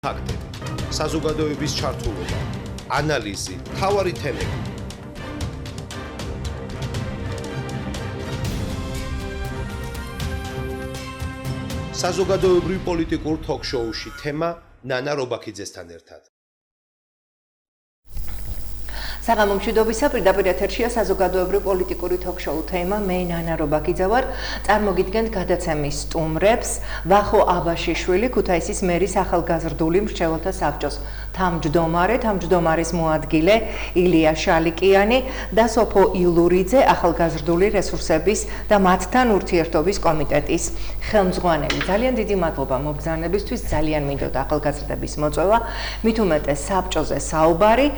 ფაქტები, საზოგადოების ჩართულობა, ანალიზი, მთავარი თემები. საზოგადოებრივ პოლიტიკურ თოქ-შოუში თემა ნანა რობაქიძესთან ერთად. საღამო მშვიდობისა, პირდაპირ ეთერშია საზოგადოებრივ პოლიტიკური თოქ-შოუ თემა მე ნანა რობაქიძე ვარ. წარმოგიდგენთ გადაცემის სტუმრებს ვახო აბაშიშვილი, ქუთაისის მერის ახალგაზრდული მრჩეველთა საბჭოს თავმჯდომარის მოადგილე ილია შალიკიანი და სოფო ილურიძე, ახალგაზრდული რესურსების და მათთან ურთიერთობის კომიტეტის ხელმძღვანელი. ძალიან დიდი მადლობა მობრძანებისთვის, ძალიან მინდოდა ახალგაზრდების მოწვევა, მით უმეტეს საბჭოზე საუბარი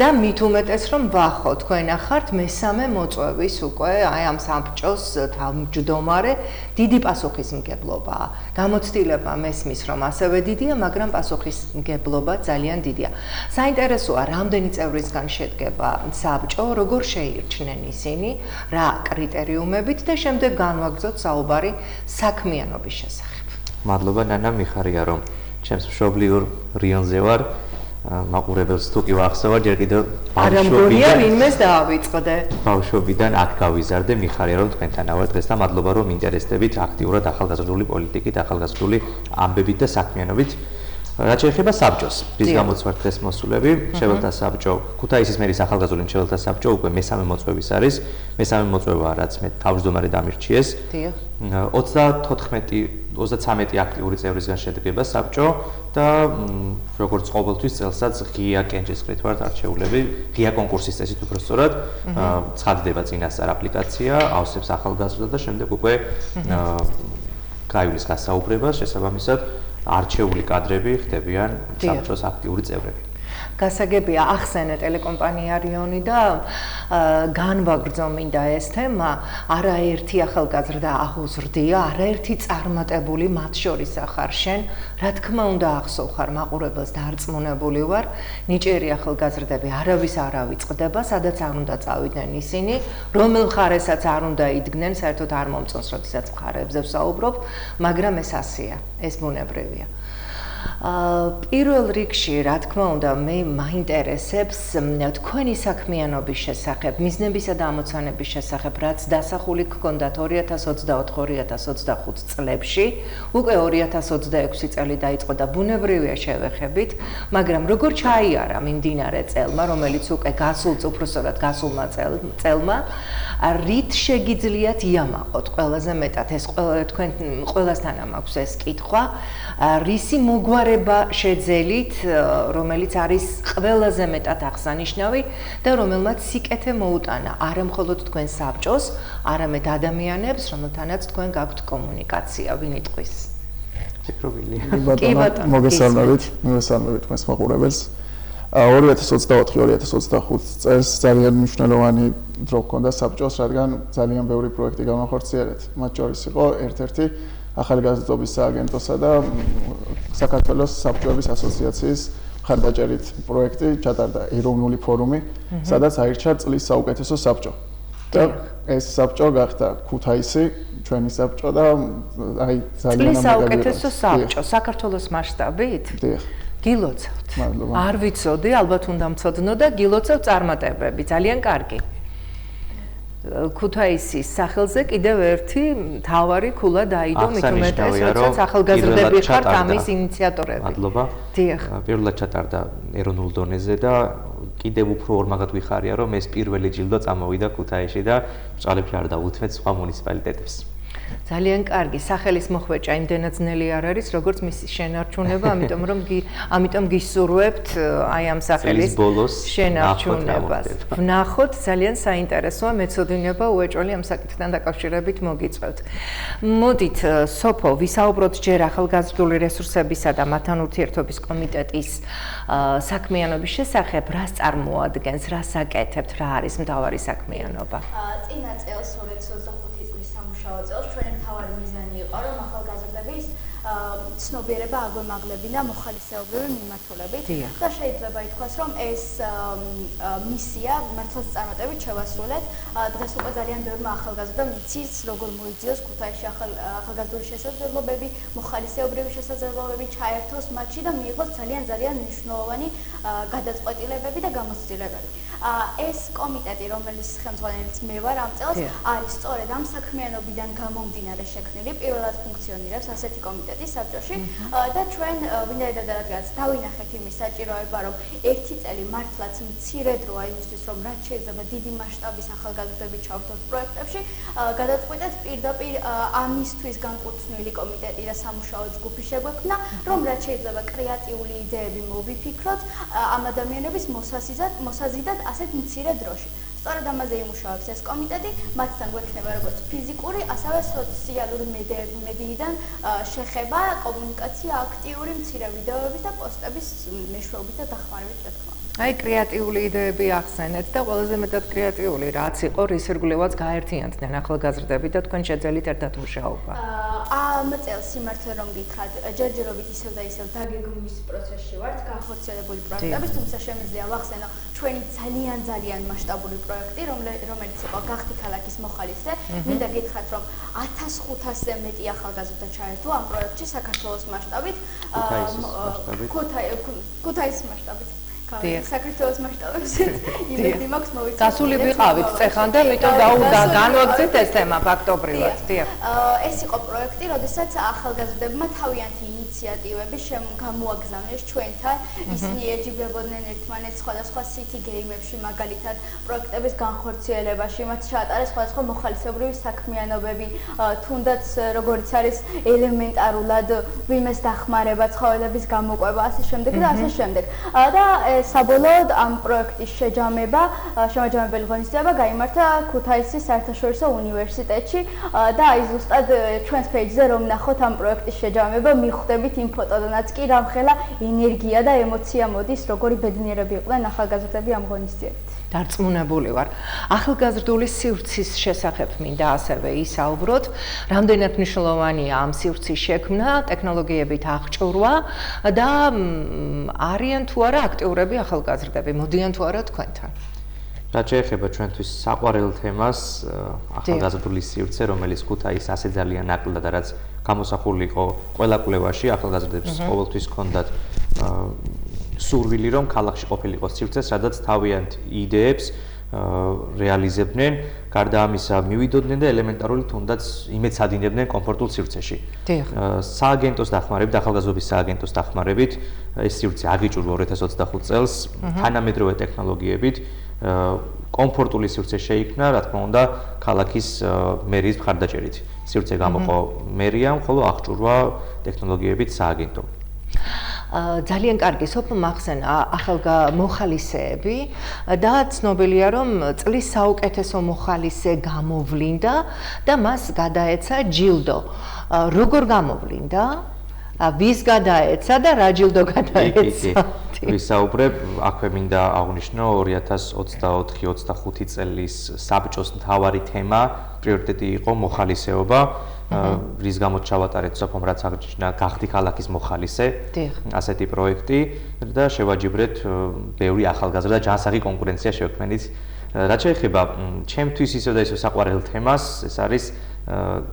და მით უმეტეს რომ ვახო, თქვენ ახართ მესამე მოწვევის უკვე აი ამ საბჭოს თავმჯდომარე, დიდი პასუხისმგებლობაა. გამოცდილება მესმის რომ ასევე დიდია, მაგრამ პასუხისმგებლობა ძალიან დიდია. საინტერესოა, რამდენი წევრისგან შედგება საბჭო, როგორ შეირჩნენ ისინი, რა კრიტერიუმებით და შემდეგ განვაგრძოთ საუბარი საქმიანობის შესახებ. მადლობა ნანა, მიხარია რომ ჩემს მშობლიურ რიონზე ვარ. მაყურებელს თუ კი ვახსოვარ, ჯერ კიდევ ბავშვობიდან აქ გავიზარდე, მიხარია რომ თქვენთან ვარ დღეს და მადლობა რომ ინტერესდებით აქტიურად ახალგაზრდული პოლიტიკით, ახალგაზრდული ამბებით და საქმიანობით. რაც შეეხება საბჭოს, რის გამოც ვართ დღეს მოსულები, მრჩეველთა საბჭო, ქუთაისის მერის ახალგაზრდული მრჩეველთა საბჭო უკვე მესამე მოწვევის არის. მესამე მოწვევაა, რაც მე თავმჯდომარე დამირჩიეს. 33 აქტიური წევრისგან შედგება საბჭო და როგორც ყოველთვის წელსაც ღია კენჭისყრით ვართ არჩეულები, ღია კონკურსის წესით უბრალოდ ცხადდება წინასწარ აპლიკაცია, ავსებს ახალგაზრდა და შემდეგ უკვე გაივლის გასაუბრება, შესაბამისად არჩეული კადრები ხდებიან საბჭოს აქტიური წევრები. გასაგებია ახსენე ტელეკომპანია რიონი და განვაგრძო მინდა ეს თემა, არაერთი ახალგაზრდა აღუზრდია, არაერთი წარმატებული მათ შორის ახარ შენ, რა თქმა უნდა ახსოვ ხარ მაყურებელს დარწმუნებული ვარ, ნიჭიერი ახალგაზრდები არავის არ ავიწყდება, სადაც არ უნდა წავიდნენ ისინი, რომელ მხარესაც არ უნდა იდგნენ, საერთოდ არ მომწონს, როდესაც მხარეებზე ვსაუბრობ, მაგრამ ეს ასეა, ეს ბუნებრივია. პირველ რიგში, რა თქმა უნდა, მე მაინტერესებს თქვენი საქმიანობის შესახებ, მიზნებისა და ამოცანების შესახებ, რაც დასახული გქონდათ 2024-2025 წლებში, უკვე 2026 წელი დაიწყო და ბუნებრივია შევეხებით, მაგრამ როგორ ჩაიარა მიმდინარე წელმა, რომელიც უკვე უпроსტად გასულმა წელმა, რით შეგიძლიათ იამაყოთ ყველაზე მეტად ეს თქვენ ყველასთან მაქვს ეს კითხვა, რისი მოგვარება შეძელით, რომელიც არის ყველაზე მეტად აღსანიშნავი და რომელმაც სიკეთე მოუტანა არა მხოლოდ თქვენ საბჭოს, არამედ ადამიანებს, რომელთანაც თქვენ გაქვთ კომუნიკაცია, ვინ იტყვის? მოგესალმებით თქვენს მაყურებელს. 2024-2025 წელს ძალიან მნიშვნელოვანი დრო ჰქონდა საბჭოს, რადგან ძალიან ბევრი პროექტი განახორციელეთ. მათ შორის იყო ერთ-ერთი ახალგაზრდობის სააგენტოსა და საქართველოს საბჭოების ასოციაციის მხარდაჭერით პროექტი ჩატარდა ეროვნული ფორუმი, სადაც აირჩა წლის საუკეთესო საბჭო. და ეს საბჭო გახდა ქუთაისი, ჩვენი საბჭო და აი ძალიან წლის საუკეთესო საბჭო საქართველოს მასშტაბით? დიახ. გილოცავთ. მადლობა. არ ვიცოდი, ალბათ უნდა მცოდნო და გილოცავ წარმატებები, ძალიან კარგი. ქუთაისის სახელზე კიდევ ერთი მთავარი ქულა დაიდო, მით უმეტეს, როდესაც ახალგაზრდები ხართ ამის ინიციატორები. მადლობა. დიახ. პირველად ჩატარდა ეროვნულ დონეზე და კიდევ უფრო ორმაგად ვიხარია, რომ ეს პირველი ჯილდო წამოვიდა ქუთაისში და ბჭყალებში არ დაუთმეთ სხვა მუნიციპალიტეტებს. ძალიან კარგი, სახელის მოხვეჭა იმდენად ძნელი არ არის, როგორც მისი შენარჩუნება, ამიტომ გისურვებთ აი ამ სახელის შენარჩუნებას. ვნახოთ, ძალიან საინტერესოა, მეცოდინება უეჭველი ამ საკითხთან დაკავშირებით მოგიწევთ. მოდით, სოფო, ვისაუბროთ ჯერ ახალგაზრდული რესურსებისა და მათთან ურთიერთობის კომიტეტის საქმიანობის შესახებ, რას წარმოადგენს, რას აკეთებთ, რა არის მთავარი საქმიანობა? წინა წელს 2025 წლის სამუშაო წელს ჩვენი მთავარი მიზანი იყო, რომ ახალგაზრდების ცნობიერება აგვემაღლებინა მოხალისეობრივი მიმართულებით და შეიძლება ითქვას, რომ ეს მისია მართლაც წარმატებით შევასრულეთ. დღეს უკვე ძალიან ბევრმა ახალგაზრდამ იცის, როგორ მოიძიოს ქუთაისში ახალგაზრდული შესაძლებლობები, მოხალისეობრივი შესაძლებლობები ჩაერთოს მათში და მიიღოს ძალიან მნიშვნელოვანი გადაწყვეტილებები და გამოცდილებები. ეს კომიტეტი, რომელიც ხელმძღვანელიც მე ვარ ამ წელს, არის სწორედ ამ საქმიანობიდან გამომდინარე შექმნილი, პირველად ფუნქციონირებს ასეთი კომიტეტი საბჭოში და ჩვენ ვინაიდან რადგანაც დავინახეთ იმის საჭიროება, რომ ერთი წელი მართლაც მცირე დროა იმისთვის, რომ რაც შეიძლება დიდი მასშტაბის ახალგაზრდები ჩავთვალოთ პროექტებში, გადაწყვეტეთ პირდაპირ ამისთვის განკუთვნილი კომიტეტი და სამუშაო ჯგუფი შეგვექმნა, რომ რაც შეიძლება კრეატიული იდეები მოვიფიქროთ ამ ადამიანების მოსაზიდად ასეთ მცირე დროში. სწორედ ამაზე იმუშავებს ეს კომიტეტი, მათთან გვექნება როგორც ფიზიკური, ასევე სოციალური მედიიდან შეხება, კომუნიკაცია აქტიური მცირე ვიდეოების და პოსტების მეშვეობით და დახმარებით რა თქმა უნდა. აი კრეატიული იდეები ახსენეთ და ყველაზე მეტად კრეატიული რაც იყო, რის ირგვლივაც გაერთიანდნენ ახალგაზრდები და თქვენ შეძელით ერთად მუშაობა. ამ წელს სიმართლე რომ გითხრათ, ჯერჯერობით ისევ და ისევ დაგეგმვის პროცესში ვართ, განხორციელებული პროექტების, თუმცა შემიძლია ვახსენო ჩვენი ძალიან მასშტაბური პროექტი, რომელიც იყო გახდი ქალაქის მოხალისე. მინდა გითხრათ, რომ 1500-ზე მეტი ახალგაზრდა ჩაერთო ამ პროექტში საქართველოს მასშტაბით, ქუთაისის მასშტაბით. საქართველოს მასშტაბებზე იმედი მაქვს მოვიცადეთ. გასული ვიყავით წეხან და მიტომ განვაგრძეთ ეს თემა ფაქტობრივად. ეს იყო პროექტი, როდესაც ახალგაზრდებმა თავიანთი ინიციატივები გამოაგზავნეს ჩვენთან. ისინი ეჯიბრებოდნენ ერთმანეთს სხვადასხვა city game-ებში, მაგალითად პროექტების განხორციელებაში, მათ ჩაატარეს სხვადასხვა მოხალისეობრივი საქმიანობები, თუნდაც როგორც არის ელემენტარულად ვიმეს დახმარება, ცხოველების გამოყვება, ასე შემდეგ და ასე შემდეგ. და საბოლოოდ ამ პროექტის შემაჯამებელი ღონისძიება გაიმართა ქუთაისის საერთაშორისო უნივერსიტეტში და აი ზუსტად ჩვენს პეიჯზე რომ ნახოთ ამ პროექტის შეჯამება, მიხვდებით იმ ფოტოდანაც კი რამხელა ენერგია და ემოცია მოდის, როგორი ბედნიერები იყვნენ ახალგაზრდები ამ ღონისძიებით. დარწმუნებული ვარ. ახალგაზრდული სივრცის შესახებ მინდა ასევე ისაუბროთ. რამდენად მნიშვნელოვანია ამ სივრცის შექმნა, ტექნოლოგიებით აღჭურვა და არიან თუ არა აქტიურები ახალგაზრდები, მოდიან თუ არა თქვენთან. რაც შეეხება ჩვენთვის საყვარელ თემას, ახალგაზრდული სივრცე, რომელიც ქუთაისს ასე ძალიან აკლდა და რაც გამოსახული იყო ყველა კვლევაში, ახალგაზრდებს ყოველთვის ჰქონდათ სურვილი, რომ ქალაქში ყოფილიყო სივრცე, სადაც თავიანთ იდეებს რეალიზებდნენ, გარდა ამისა მივიდოდნენ და ელემენტარული თუნდაც იმეცადინებდნენ კომფორტულ სივრცეში. სააგენტოს დახმარებით, ახალგაზრდობის სააგენტოს დახმარებით ეს სივრცე აგიჭურვა 2025 წელს თანამედროვე ტექნოლოგიებით კომფორტული სივრცე შეიქმნა, რა თქმა უნდა, ქალაქის მერიის მხარდაჭერით. სივრცე გამოყო მერიამ, ხოლო აღჭურვა ტექნოლოგიებით სააგენტომ. ძალიან კარგი სოფო მახსენა მოხალისეები და ცნობილია რომ წლის საუკეთესო მოხალისე გამოვლინდა და მას გადაეცა ჯილდო. როგორ გამოვლინდა? ვის გადაეცა და რა ჯილდო გადაეცა? ვისაუბრებ, აქვე მინდა აღვნიშნო 2024-25 წლის საბჭოს მთავარი თემა, პრიორიტეტი იყო მოხალისეობა. რის გამოც ჩავატარეთ სოფომ რაც აღნიშნა გახდი ქალაქის მოხალისე ასეთი პროექტი და შევაჯიბრეთ ბევრი ახალგაზრდა და ჯანსაღი კონკურენცია შევქმნით. რაც შეეხება ჩემთვის ისევ და ისევ საყვარელ თემას, ეს არის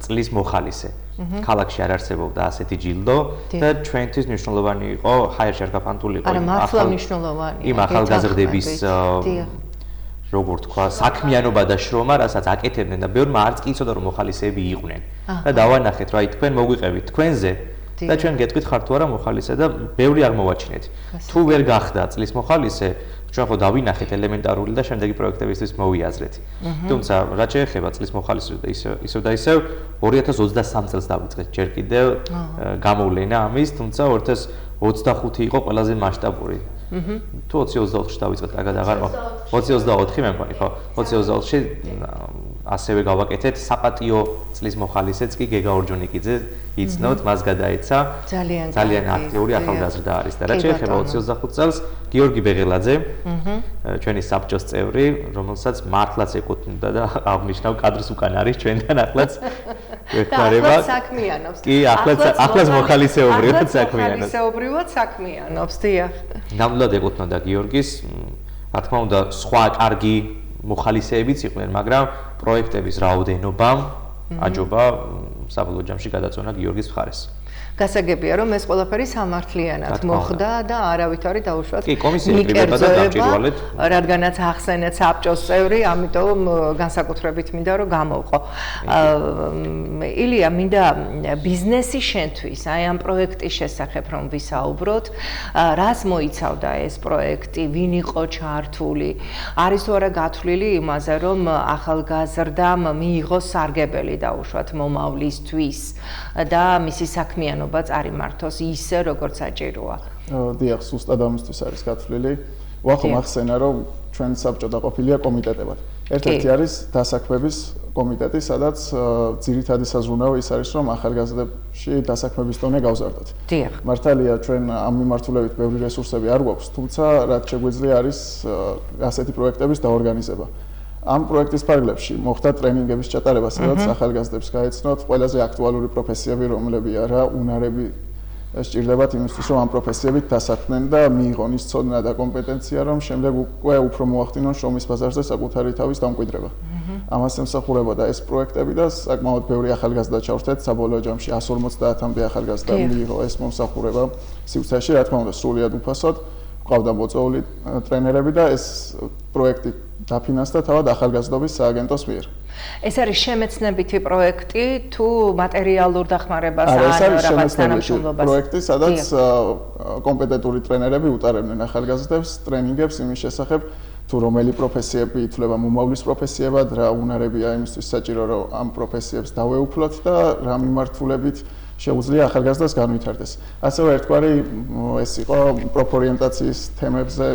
წლის მოხალისე. ქალაქში არ არსებობდა ასეთი ჯილდო და ჩვენთვის მნიშვნელოვანი იყო, ჰაერში არ გაფანტული იყო იმ ახალგაზრდების როგორ თქვა, საქმიანობა და შრომა, რასაც აკეთებდნენ და ბევრმა არც კი იცოდა რომ მოხალისეები იყვნენ. და დავანახეთ, რა თქვენ მოგვიყევით თქვენზე და ჩვენ გეტყვით ხარ თუ არა მოხალისე და ბევრი არ მოვაჩინეთ. თუ ვერ გახდა წლის მოხალისე, ჩვენ ხო დავინახეთ ელემენტარული და შემდეგი პროექტებისთვის მოვიაზრეთ. თუმცა, რაც შეეხება წლის მოხალისეს და ისევ და ისევ 2023 წელს დავიწყეთ ჯერ კიდევ გამოვლენა ამის, თუმცა 2025 იყო ყველაზე მასშტაბური. თუ 2024-ში დავიწყეთ, კარგად აღარ მაქვს. 2024 მე მგონი, ხო? 2024-ში ასევე გავაკეთეთ საპატიო წლის მოხალისეც კი გეგა ორჯონიკიძე იცნობთ, მას გადაეცა. ძალიან აქტიური ახალგაზრდა არის და რაც შეეხება 2025 წელს გიორგი ბეღელაძე, ჩვენი საბჭოს წევრი, რომელსაც მართლაც ეკუთვნოდა და აღნიშნავ კადრის უკან არის ჩვენთან ახლაც. ეხმარება. საქმიანობს. კი, ახლაც მოხალისეობრივად საქმიანობს. მოხალისეობრივად საქმიანობს, დიახ. ნამდვილად ეკუთვნოდა გიორგის, რა თქმა უნდა, სხვა კარგი მოხალისეებიც იყვნენ, მაგრამ პროექტების რაოდენობამ აჯობა საბოლოო ჯამში გადაწონა გიორგის მხარეს. გასაგებია, რომ ეს ყველაფერი სამართლიანად მოხდა და არავითარი დაუშვათ კი, კომისია იკრიბება და გამჭვირვალედ. რადგანაც ახსენეთ საბჭოს წევრი, ამიტომ განსაკუთრებით მინდა რომ გამოვყო. ილია, მინდა ბიზნესი შენთვის, აი ამ პროექტის შესახებ რომ ვისაუბროთ, რას მოიცავდა ეს პროექტი, ვინ იყო ჩართული, არის თუ არა გათვლილი იმაზე, რომ ახალგაზრდამ მიიღოს სარგებელი დაუშვათ მომავლისთვის და მისი საქმიანობა წარიმართოს ისე, როგორც საჭიროა. დიახ, ზუსტად ამისთვის არის გათვლილი. ვახო მახსენა, რომ ჩვენ საბჭო დაყოფილია კომიტეტებად. ერთ-ერთი არის დასაქმების კომიტეტი, სადაც ძირითადი საზრუნავი ის არის, რომ ახალგაზრდებში დასაქმების დონე გავზარდოთ. დიახ. მართალია, ჩვენ ამ მიმართულებით ბევრი რესურსები არ გვაქვს, თუმცა რაც შეგვიძლია არის ასეთი პროექტების დაორგანიზება. ამ პროექტის ფარგლებში მოხდა ტრენინგების ჩატარება, სადაც ახალგაზრდებს გაეცნოთ ყველაზე აქტუალური პროფესიები, რომლებია რა უნარები სჭირდებათ იმისთვის, რომ ამ პროფესიებით დასაქმდნენ და მიიღონ ის ცოდნა და კომპეტენცია, რომ შემდეგ უკვე უფრო მოახდინონ შრომის ბაზარზე საკუთარი თავის დამკვიდრება. ამას ემსახურებოდა ეს პროექტები და საკმაოდ ბევრი ახალგაზრდა ჩავრთეთ, საბოლოო ჯამში 150-მდე ახალგაზრდა მიიღო ეს მომსახურება სივრცეში, რა თქმა უნდა, სრულიად უფასოდ. ყავდა მოწვეული ტრენერები და ეს პროექტი დაფინანსდა თავად ახალგაზრდობის სააგენტოს მიერ. ეს არის შემეცნებითი პროექტი თუ მატერიალურ დახმარებას ან რაღაც თანამშრომლობას? პროექტი, სადაც კომპეტენტური ტრენერები უტარებდნენ ახალგაზრდებს ტრენინგებს იმის შესახებ, თუ რომელი პროფესიები ითვლება მომავლის პროფესიებად, რა უნარებია იმისთვის საჭირო, რომ ამ პროფესიებს დავეუფლოთ და რა მიმართულებით შეუძლია ახალგაზრდას განვითარდეს. ასევე ერთგვარი ეს იყო პროფორიენტაციის თემებზე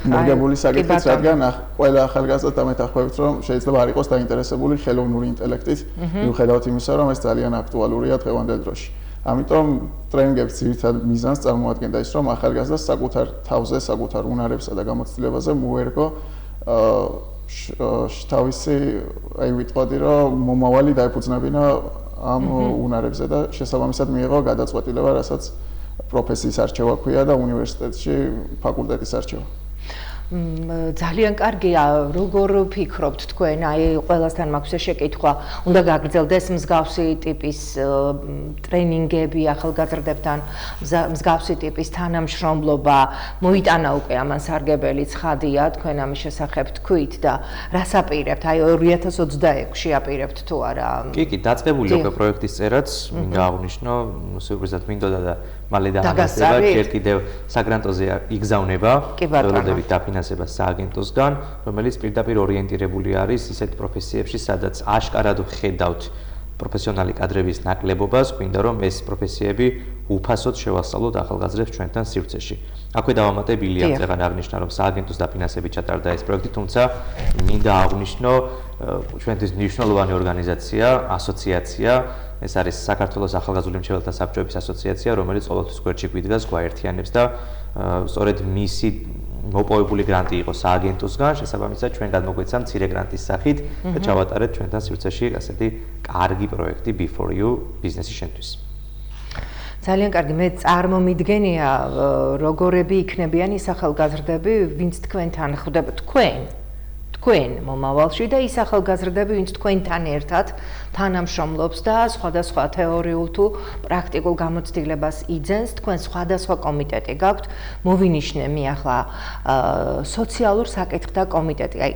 მოგებული საკითხიც, რადგან ყველა ახალგაზრდა დამეთანხმებით, რომ შეიძლება არ იყოს დაინტერესებული ხელოვნური ინტელექტით, მიუხედავად იმისა, რომ ეს ძალიან აქტუალურია დღევანდელ დროში. ამიტომ ტრენინგების ძირითად მიზანს წარმოადგენდა ის, რომ ახალგაზრდას საკუთარ თავზე, საკუთარ უნარებსა და გამოცდილებაზე მოერგო თავისი, აი ვიტყოდი, რომ მომავალი დაეფუძნებინა ამ უნარებზე და შესაბამისად მიიღო გადაწყვეტილება, რასაც პროფესიის არჩევა ქვია და უნივერსიტეტში ფაკულტეტის არჩევა. ძალიან კარგია, როგორ ფიქრობთ თქვენ, აი ყველასთან მაქვს ეს შეკითხვა, უნდა გაგრძელდეს მსგავსი ტიპის ტრენინგები ახალგაზრდებთან, მსგავსი ტიპის თანამშრომლობა, მოიტანა უკვე ამან სარგებელი ცხადია, თქვენ ამის შესახებ თქვით და რას აპირებთ, აი 2026-ში აპირებთ თუ არა? კი, დაწყებული უკვე პროექტის წერაც, მინდა აღვნიშნო, სიურპრიზად მინდოდა და მალე დაამტკიცა, ჯერ კიდევ საგრანტოზე იგზავნება, ველოდებით დაფინანსება სააგენტოსგან, რომელიც პირდაპირ ორიენტირებული არის ისეთ პროფესიებში, სადაც აშკარად ვხედავთ პროფესიონალი კადრების ნაკლებობას, გვინდა რომ ეს პროფესიები უფასოდ შევასწავლოთ ახალგაზრდებს ჩვენთან სივრცეში. აქვე დავამატებელია წეგან აღნიშნა, რომ სააგენტოს დაფინანსებით ჩატარდა ეს პროექტი, თუმცა მინდა აღვნიშნო ჩვენთვის მნიშვნელოვანი ორგანიზაცია, ასოციაცია, ეს არის საქართველოს ახალგაზრდული მრჩეველთა საბჭოების ასოციაცია, რომელიც ყოველთვის გვერდში გვიდგას, გვაერთიანებს და სწორედ მისი მოპოვებული გრანტი იყო სააგენტოსგან, შესაბამისად ჩვენ გადმოგვეცა მცირე გრანტის სახით და ჩავატარეთ ჩვენთან სივრცეში ასეთი კარგი პროექტი Before You ბიზნესის შენთვის. ძალიან კარგი, მე წარმომიდგენია, როგორები იქნებიან ის ახალგაზრდები, ვინც თქვენთან ხვდება, თქვენ მომავალში და ის ახალგაზრდები, ვინც თქვენთან ერთად თანამშრომლობს და სხვადასხვა თეორიულ თუ პრაქტიკულ გამოცდილებას იძენს, თქვენ სხვადასხვა კომიტეტი გაქვთ, მოვინიშნე მე ახლა სოციალურ საკითხთა კომიტეტი. აი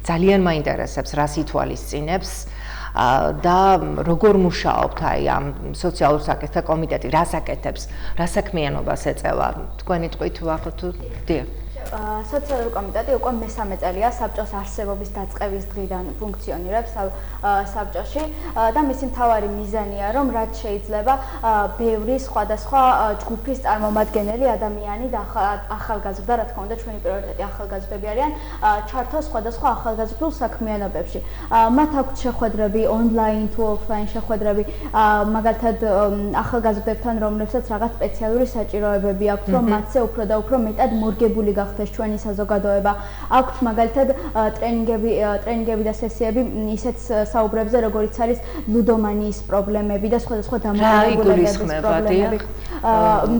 ძალიან მაინტერესებს, რას ითვალისწინებს და როგორ მუშაობთ აი ამ სოციალურ საკითხთა კომიტეტი, რას აკეთებს, რა საქმიანობას ეწევა? თქვენი ტყვით ვახო თუ დიახ. სოციალური კომიტეტი უკვე მესამე წელია საბჭოს არსებობის დაწყების დღიდან ფუნქციონირებს საბჭოში და მისი მთავარი მიზანია, რომ რაც შეიძლება ბევრი სხვადასხვა ჯგუფის წარმომადგენელი ადამიანი და ახალგაზრდა, რა თქმა უნდა, ჩვენი პრიორიტეტი ახალგაზრდები არიან, ჩართოს სხვადასხვა ახალგაზრდულ საქმიანობებში. მათ აქვთ შეხვედრები ონლაინ თუ ოფლაინ შეხვედრები, მაგალითად ახალგაზრდებთან, რომლებსაც რაღაც სპეციალური საჭიროებები აქვთ, რომ მათზე უფრო და უფრო მეტად მორგებული გახდნენ ეს ჩვენი საზოგადოება. აქვთ მაგალითად ტრენინგები და სესიები ისეთ საუბრებზე, როგორიც არის ლუდომანიის პრობლემები და სხვადასხვა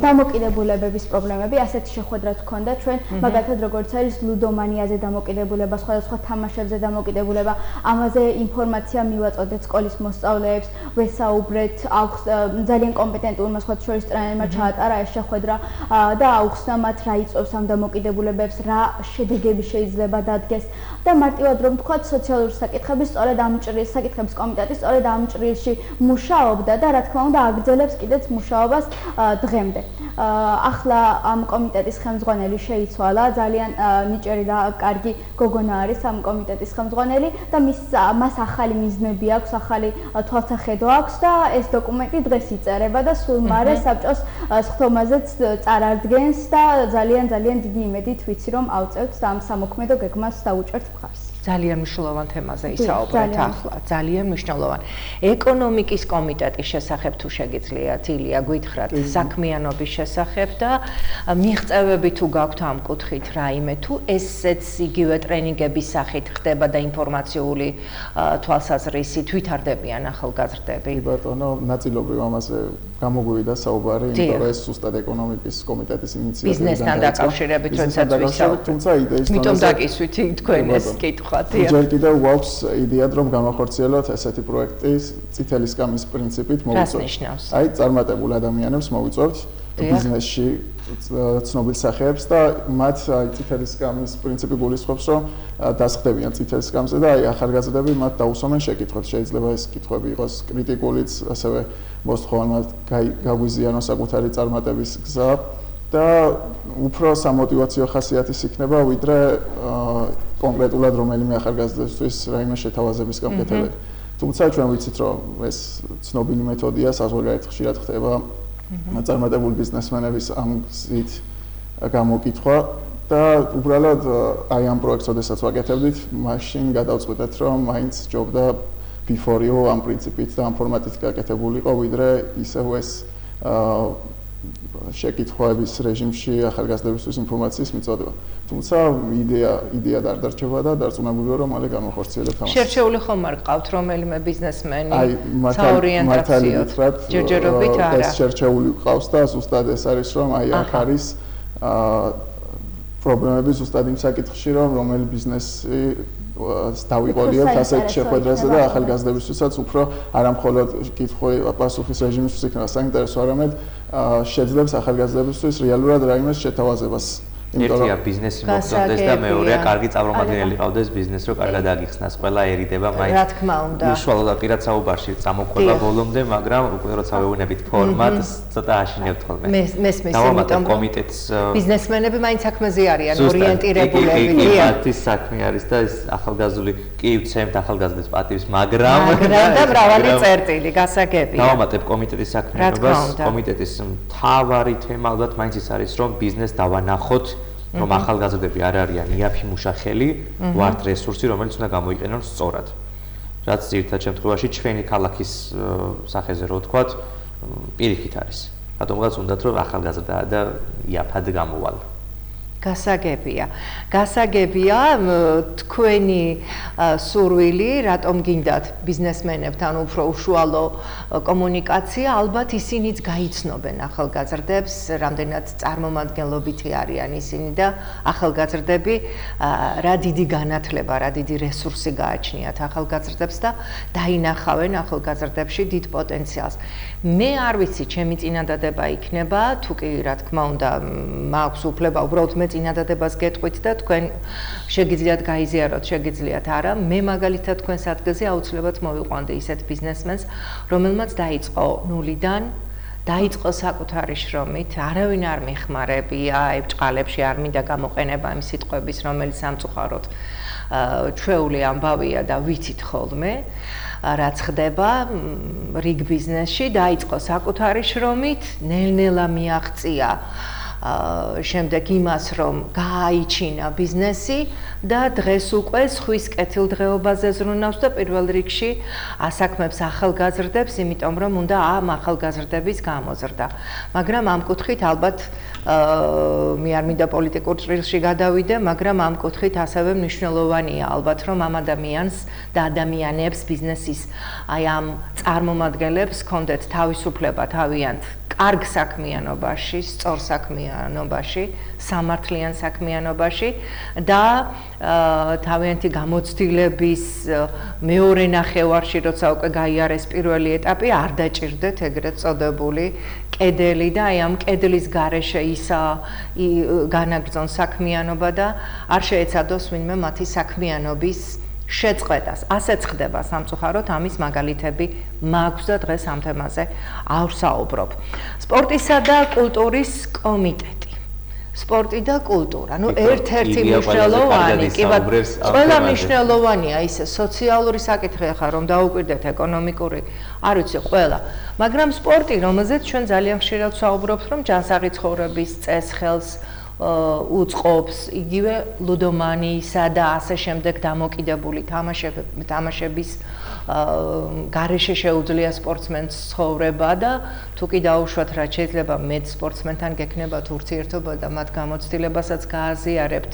დამოკიდებულებების პრობლემები, ასეთი შეხვედრაც ჰქონდა ჩვენ, მაგალითად როგორც არის ლუდომანიაზე დამოკიდებულება, სხვადასხვა თამაშებზე დამოკიდებულება, ამაზე ინფორმაცია მივაწოდეთ სკოლის მოსწავლეებს, ვესაუბრეთ, ძალიან კომპეტენტურმა სხვათა შორის ტრენერმა ჩაატარა ეს შეხვედრა და აუხსნა მათ რა იწვევს ამ დამოკიდებულებებს, რა შედეგები შეიძლება დადგეს და მარტივად რომ ვთქვათ, სოციალური საკითხების სწორედ ამ საკითხების კომიტეტი სწორედ ამ ჭრილში მუშაობდა და რა თქმა უნდა აგრძელებს კიდეც მუშაობას დღემდე. ახლა ამ კომიტეტის ხელმძღვანელი შეიცვალა, ძალიან ნიჭიერი და კარგი გოგონა არის ამ კომიტეტის ხელმძღვანელი და მას ახალი მიზნები აქვს, ახალი თვალსახედვა აქვს და ეს დოკუმენტი დღეს იწერება და სულ მალე საბჭოს სხდომაზეც წარადგენს და ძალიან დიდი იმედით ვიცი რომ ავწევთ და ამ სამოქმედო გეგმას დაუჭერთ მხარს. ძალიან მნიშვნელოვან თემაზე ისაუბრეთ ახლა, ძალიან მნიშვნელოვან. ეკონომიკის კომიტეტის შესახებ თუ შეგიძლიათ, ილია, გითხრათ საქმიანობის შესახებ და მიღწევები თუ გაქვთ ამ კუთხით რაიმე თუ ესეც იგივე ტრენინგების სახით ხდება და ინფორმაციული თვალსაზრისით ვითარდებიან ახალგაზრდები. კი ბატონო, ნაწილობრივ ამაზე გამოგვივიდა საუბარი, იმიტომ რომ ეს ზუსტად ეკონომიკის კომიტეტის ინიციატივა ბიზნესთან დაკავშირებით როდესაც ვისაუბრეთ. თუმცა იდეის მიტომ დაკისვითი თქვენ ეს კითხვა. ჯერ კიდევ გვაქვს იდეა რომ გამახორციელოთ ესეთი პროექტი წითელი სკამის პრინციპით მოვიწვევთ. აი წარმატებულ ადამიანებს მოვიწვევთ ბიზნესში ცნობილ სახეებს და მათ აი წითელი სკამის პრინციპი გულისხმობს რომ დასხდებიან წითელ სკამზე და აი ახალგაზრდები მათ დაუსვამენ შეკითხვებს. შეიძლება ეს კითხვები იყოს კრიტიკულიც, ასევე მოსთხოვან მათ გაგვიზიანოს საკუთარი წარმატების გზა და უფრო სამოტივაციო ხასიათის იქნება ვიდრე კონკრეტულად რომელიმე ახალგაზრდისთვის რაიმე შეთავაზების გამკეთებელი. თუმცა ჩვენ ვიცით რომ ეს ცნობილი მეთოდია, საზღვარგარეთ ხშირად ხდება წარმატებული ბიზნესმენების ამ გზით გამოკითხვა და უბრალოდ აი ამ პროექტს ოდესაც ვაკეთებდით, მაშინ გადავწყვეტეთ რომ მაინც ჯობდა before-ო ამ პრინციპით და ამ ფორმატით გაკეთებულიყო, ვიდრე ისევ ეს შეკითხვების რეჟიმში ახალგაზრდებისთვის ინფორმაციის მიწოდება. თუმცა იდეა დარჩება და დარწმუნებული ვარ რომ მალე გამახორციელებთ ამას. შერჩეული ხომ არ გყავთ რომელიმე ბიზნესმენი საორიენტაციოდ ჯერჯერობით არა. ეს შერჩეული გყავს და ზუსტად ეს არის რომ აი აქ არის პრობლემები ზუსტად იმ საკითხში რომ რომელი ბიზნესი დავიყოლიოთ ასეთ შეხვედრაზე და ახალგაზრდებისთვისაც უფრო არამხოლოდ კითხვი პასუხის რეჟიმისთვის იქნება საინტერესო, არამედ შეძლებს ახალგაზრდებისთვის რეალურად რაიმე შეთავაზებას. ერთია ბიზნესი მოხდეს და მეორეა კარგი წარმომადგენელი ყავდეს ბიზნესს, რომ კარგად აგიხსნას, ყველა ერიდება მაინც. რა თქმა უნდა. უშუალოდ პირად საუბარში წამოყვება ბოლომდე, მაგრამ უკვე როცა ვეუბნებით ფორმატს, ცოტა აშინებთ ხოლმე. მესმის, იმიტომ კომიტეტს ბიზნესმენები მაინც საქმეზე არიან ორიენტირებულები. კი, საქმე არის და ეს ახალგაზრდული კი ვცემთ ახალგაზრდებს პატივს, მაგრამ და მრავალი წერტილი გასაგებია. დავამატებ კომიტეტის საქმიანობას, კომიტეტის მთავარი თემა ალბათ მაინც ის არის, რომ ბიზნესს დავანახოთ რომ ახალგაზრდები არ არიან იაფი მუშახელი, ვართ რესურსი, რომელიც უნდა გამოიყენონ სწორად. რაც ძირითად შემთხვევაში ჩვენი ქალაქის სახეზე რო ვთქვათ, პირიქით არის. რატომღაც უნდათ რომ ახალგაზრდა და იაფად გამოვალ. გასაგებია თქვენი სურვილი, რატომ გინდათ ბიზნესმენებთან უფრო უშუალო კომუნიკაცია, ალბათ ისინიც გაიცნობენ ახალგაზრდებს, რამდენად წარმომადგენლობითი არიან ისინი და ახალგაზრდები რა დიდი განათლება, რა დიდი რესურსი გააჩნიათ ახალგაზრდებს და დაინახავენ ახალგაზრდებში დიდ პოტენციალს. მე არ ვიცი, ჩემი წინადადება იქნება, თუ კი რა თქმა უნდა, მაქვს უფლება უბრალოდ მე წინადადებას გეტყვით და თქვენ შეგიძლიათ გაიზიაროთ, შეგიძლიათ არა. მე მაგალითად თქვენს ადგილზე აუცილებლად მოვიყვანდი ისეთ ბიზნესმენს, რომელმაც დაიწყო ნულიდან, დაიწყო საკუთარი შრომით, არავინ არ მეხმარებია, აი ბჭყალებში არ მინდა გამოყენება იმ სიტყვების, რომელიც სამწუხაროდ ჩვეული ამბავია და ვიცით ხოლმე. რაც ხდება რიგ ბიზნესში, დაიწყო საკუთარი შრომით, ნელ-ნელა მიაღწია შემდეგ იმას, რომ გააიჩინა ბიზნესი და დღეს უკვე ხვის კეთილდღეობაზე ზრუნავს და პირველ რიგში ასაქმებს ახალგაზრდებს, იმიტომ რომ უნდა ამ ახალგაზრდების გამოზრდა. მაგრამ ამ კუთხით ალბათ მე არ მინდა პოლიტიკურ ჭრილში გადავიდე, მაგრამ ამ კუთხით ასევე მნიშვნელოვანია ალბათ, რომ ამ ადამიანს და ადამიანებს ბიზნესის აი ამ წარმომადგენლებს ჰქონდეთ თავისუფლება თავიანთ კარგ საქმიანობაში, სწორ საქმიანობაში, სამართლიან საქმიანობაში და თავიანთი გამოცდილების მეორე ნახევარში, როცა უკვე გაიარეს პირველი ეტაპი, არ დაჭირდეთ ეგრეთ წოდებული კედელი და აი ამ კედლის გარეშე ისა განაგრძონ საქმიანობა და არ შეეცადოს ვინმე მათი საქმიანობის შეწყვეტას. ასეც ხდება სამწუხაროდ, ამის მაგალითები მაქვს და დღეს ამ თემაზე ავსაუბრობ. სპორტისა და კულტურის კომიტეტი. სპორტი და კულტურა. ნუ ერთ-ერთი მნიშვნელოვანი, კი ბატონო, ყველა მნიშვნელოვანია ისე სოციალური საკითხი ახლა რომ დაუკვირდეთ ეკონომიკური, არ ვიცი ყველა, მაგრამ სპორტი, რომელზეც ჩვენ ძალიან ხშირად ვსაუბრობთ, რომ ჯანსაღი ცხოვრების წესხელს უწყობს, იგივე ლუდომანიისა და ასე შემდეგ დამოკიდებული თამაშების გარეშე შეუძლია სპორტსმენს ცხოვრება და თუ კი დაუშვათ რაც შეიძლება მეტ სპორტსმენთან გექნებათ ურთიერთობა და მათ გამოცდილებასაც გააზიარებთ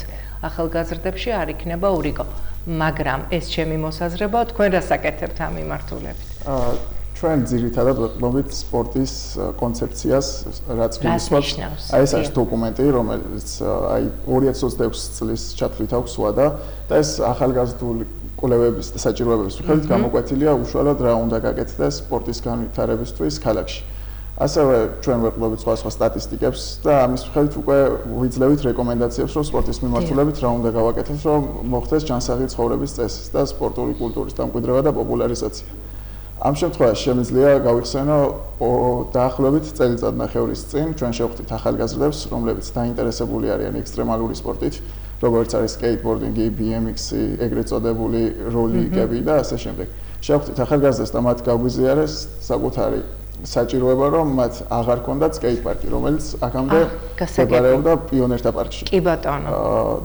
ახალგაზრდებში არ იქნება ურიკო. მაგრამ ეს ჩემი მოსაზრება, თქვენ რას აკეთებთ ამ მიმართულებით? ჩვენ ძირითადად ვეთმობთ სპორტის კონცეფციას, რაც გულისხმობს. აი ეს არის დოკუმენტი, რომელიც აი 2026 წლის ჩათვლით აქვს ვადა და ეს ახალგაზრდული კვლევების და საჭიროებების მიხედვით გამოკვეთილია უშუალოდ რა უნდა გაკეთდეს სპორტის განვითარებისთვის ქალაქში. ასევე ჩვენ ვეთმობთ სხვა სტატისტიკებს და ამის მიხედვით უკვე ვიძლევით რეკომენდაციებს, რომ სპორტის მიმართულებით რა უნდა გავაკეთოთ, რომ მოხდეს ჯანსაღი ცხოვრების წესი და სპორტული კულტურის დამკვიდრება და პოპულარიზაცია. ამ შემთხვევაში შემიძლია გავიხსენო დაახლოებით წელიწადნახევრის წინ ჩვენ შევხვდით ახალგაზრდებს, რომლებიც დაინტერესებული არიან ექსტრემალური სპორტით, როგორც არის სკეიტბორდინგი, BMX-ი, ეგრეთ წოდებული როლიკები და ასე შემდეგ. შევხვდით ახალგაზრდებს და მათ გაგვიზიარეს საკუთარი საჭიროება, რომ მათ აღარ ჰქონდათ სკეიტ-პარკი, რომელიც აქამდე მდებარეობდა პიონერთა პარკში. კი ბატონო.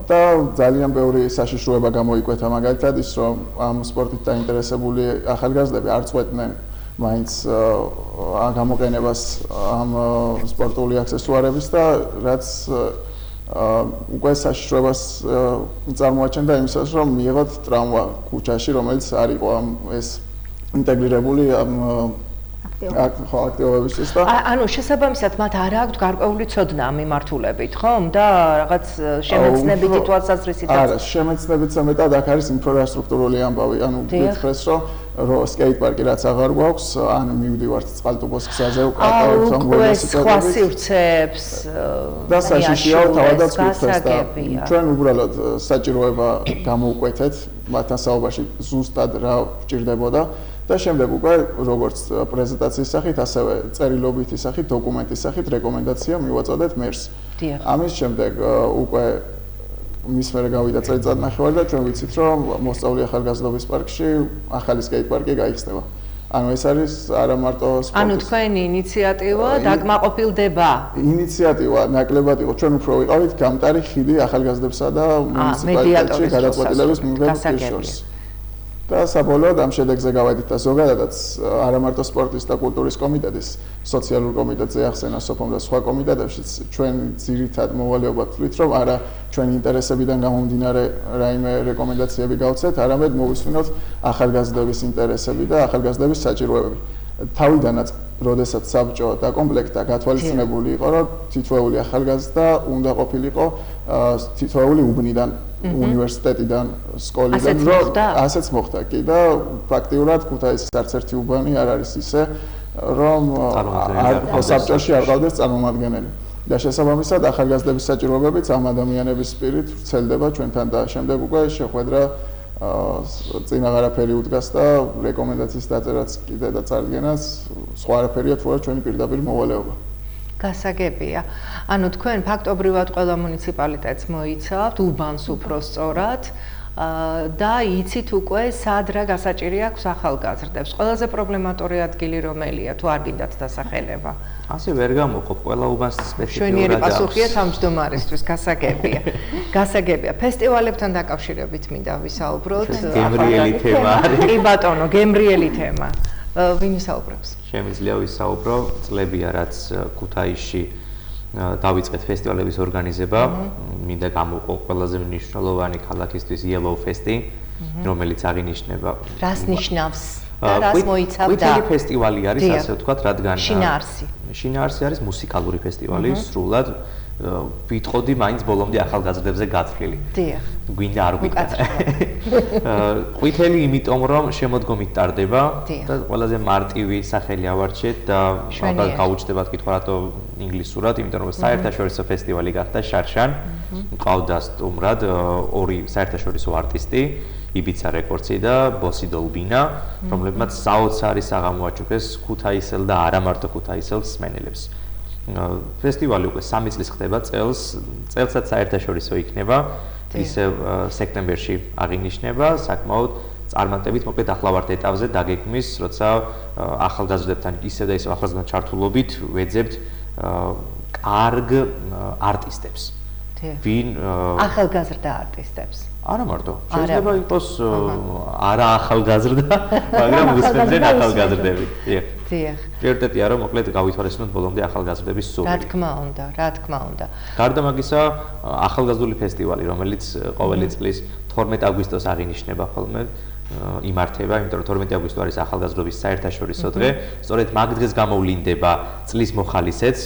და ძალიან ბევრი საშიშროება გამოიკვეთა მაგალითად ის, რომ ამ სპორტით დაინტერესებული ახალგაზრდები არ წყვეტდნენ მაინც გამოყენებას ამ სპორტული აქსესუარების და რაც უკვე საშიშროებას წარმოაჩენდა იმისას, რომ მიიღოთ ტრავმა ქუჩაში, რომელიც არ იყო ეს ინტეგრირებული ამ აქტივობებისთვის და ანუ შესაბამისად მათ არ აქვთ გარკვეული ცოდნა ამ მიმართულებით, ხომ? და რაღაც შემეცნებითი თვალსაზრისით არა, შემეცნებით მეტად აქ არის ინფრასტრუქტურული ამბავი, ანუ გითხრეს, რომ სკეიტ-პარკი რაც აღარ გვაქვს, ან მივდივართ წყალტუბოს გზაზე უკავავთ ამ სხვა სივრცეებს და საშიშია თავადაც გითხრეს და ჩვენ უბრალოდ საჭიროება გამოვკვეთეთ მათთან საუბარში ზუსტად რა ჭირდებოდა და შემდეგ უკვე როგორც პრეზენტაციის სახით, ასევე წერილობითი სახით, დოკუმენტის სახით რეკომენდაცია მივაწოდეთ მერს. ამის შემდეგ უკვე მის მერე გავიდა წელიწადნახევარი და ჩვენ ვიცით, რომ მოსწავლე ახალგაზრდობის პარკში ახალი სკეიტ-პარკი გაიხსნება. ანუ ეს არის არა მარტო სპორტის. ანუ თქვენი ინიციატივა დაგმაყოფილდება. ინიციატივა ნაკლებად იყო. ჩვენ უფრო ვიყავით გამტარი ხიდი ახალგაზრდებსა და მუნიციპალიტეტში გადაწყვეტილების მიღების შორის. და საბოლოოდ ამ შედეგზე გავედით და ზოგადადაც არა მარტო სპორტის და კულტურის კომიტეტის, სოციალურ კომიტეტზე ახსენა სოფომ და სხვა კომიტეტებშიც ჩვენ ძირითად მოვალეობა ვთვლით, რომ არა ჩვენი ინტერესებიდან გამომდინარე რაიმე რეკომენდაციები გავცეთ, არამედ მოვისმინოთ ახალგაზრდების ინტერესები და ახალგაზრდების საჭიროებები. თავიდანაც, როდესაც საბჭო და კომპლექტა გათვალისწინებული იყო, რომ თითოეული ახალგაზრდა უნდა ყოფილიყო თითოეული უბნიდან, უნივერსიტეტიდან, სკოლიდან, რომ ასეც მოხდა კი და პრაქტიკულად ქუთაისის არც ერთი უბანი არ არის ისე, რომ საბჭოში არ ყავდეს წარმომადგენელი. და შესაბამისად ახალგაზრდების საჭიროებებიც ამ ადამიანების პირით ვრცელდება ჩვენთან და შემდეგ უკვე შეხვედრა წინაღარაფერი უდგას და რეკომენდაციის დაწერაც კიდე და წარდგენას სხვა არაფერია თუ არა ჩვენი პირდაპირ მოვალეობა. გასაგებია. ანუ თქვენ ფაქტობრივად ყველა მუნიციპალიტეტს მოიცავთ, უბანს უფრო სწორად, და იცით უკვე სად რა გასაჭირი აქვს ახალგაზრდებს. ყველაზე პრობლემატური ადგილი რომელია თუ არ გინდათ დასახელება? ასე ვერ გამოყოფ, ყველა უბანს სპეციფიურად. შვენიერი პასუხია თავმჯდომარისთვის, გასაგებია. გასაგებია. ფესტივალებთან დაკავშირებით მინდა ვისაუბროთ. გემრიელი თემა არის. კი ბატონო, გემრიელი თემა. ვინ ვისაუბრებს? შემიძლია ვისაუბრო, წლებია რაც ქუთაისში დავიწყეთ ფესტივალების ორგანიზება, მინდა გამოვყო ყველაზე მნიშვნელოვანი ქალაქისთვის Yellow Fest-ი, რომელიც აღინიშნება. რას ნიშნავს და რას მოიცავდა? ყვითელი ფესტივალი არის, ასე ვთქვათ, რადგან შინაარსი. შინაარსი არის მუსიკალური ფესტივალი, სრულად ვიტყოდი მაინც ბოლომდე ახალგაზრდებზე გათვლილი. დიახ. გვინდა არ გვინდა. ყვითელი იმიტომ რომ შემოდგომით ტარდება და ყველაზე მარტივი სახელი ავარჩიეთ და ალბათ გაუჩნდებათ კითხვა რატო ინგლისურად, იმიტომ რომ საერთაშორისო ფესტივალი გახდა შარშან. მყავდა სტუმრად ორი საერთაშორისო არტისტი, Ibiza Records-ი და Bossy Dolbina, რომლებმაც საოცარი საღამო აჩუქეს ქუთაისელ და არა მარტო ქუთაისელს სმენელებს. ფესტივალი უკვე 3 წლის ხდება წელსაც საერთაშორისო იქნება, ისე სექტემბერში აღინიშნება, საკმაოდ წარმატებით, მოკლედ ახლა ვართ ეტაპზე დაგეგმვის, როცა ახალგაზრდებთან ისევ და ისევ ახალგაზრდებთან ჩართულობით ვეძებთ კარგ არტისტებს. ვინ ახალგაზრდა არტისტებს? არა მარტო, შეიძლება იყოს არა ახალგაზრდა, მაგრამ უსმენდნენ ახალგაზრდები. დიახ. პრიორიტეტია რომ მოკლედ გავითვალისწინოთ ბოლომდე ახალგაზრდების სული. რა თქმა უნდა, რა თქმა უნდა. გარდა მაგისა, ახალგაზრდული ფესტივალი, რომელიც ყოველი წლის 12 აგვისტოს აღინიშნება ხოლმე, იმართება, იმიტომ რომ 12 აგვისტო არის ახალგაზრდობის საერთაშორისო დღე, სწორედ მაგ დღეს გამოვლინდება წლის მოხალისეც,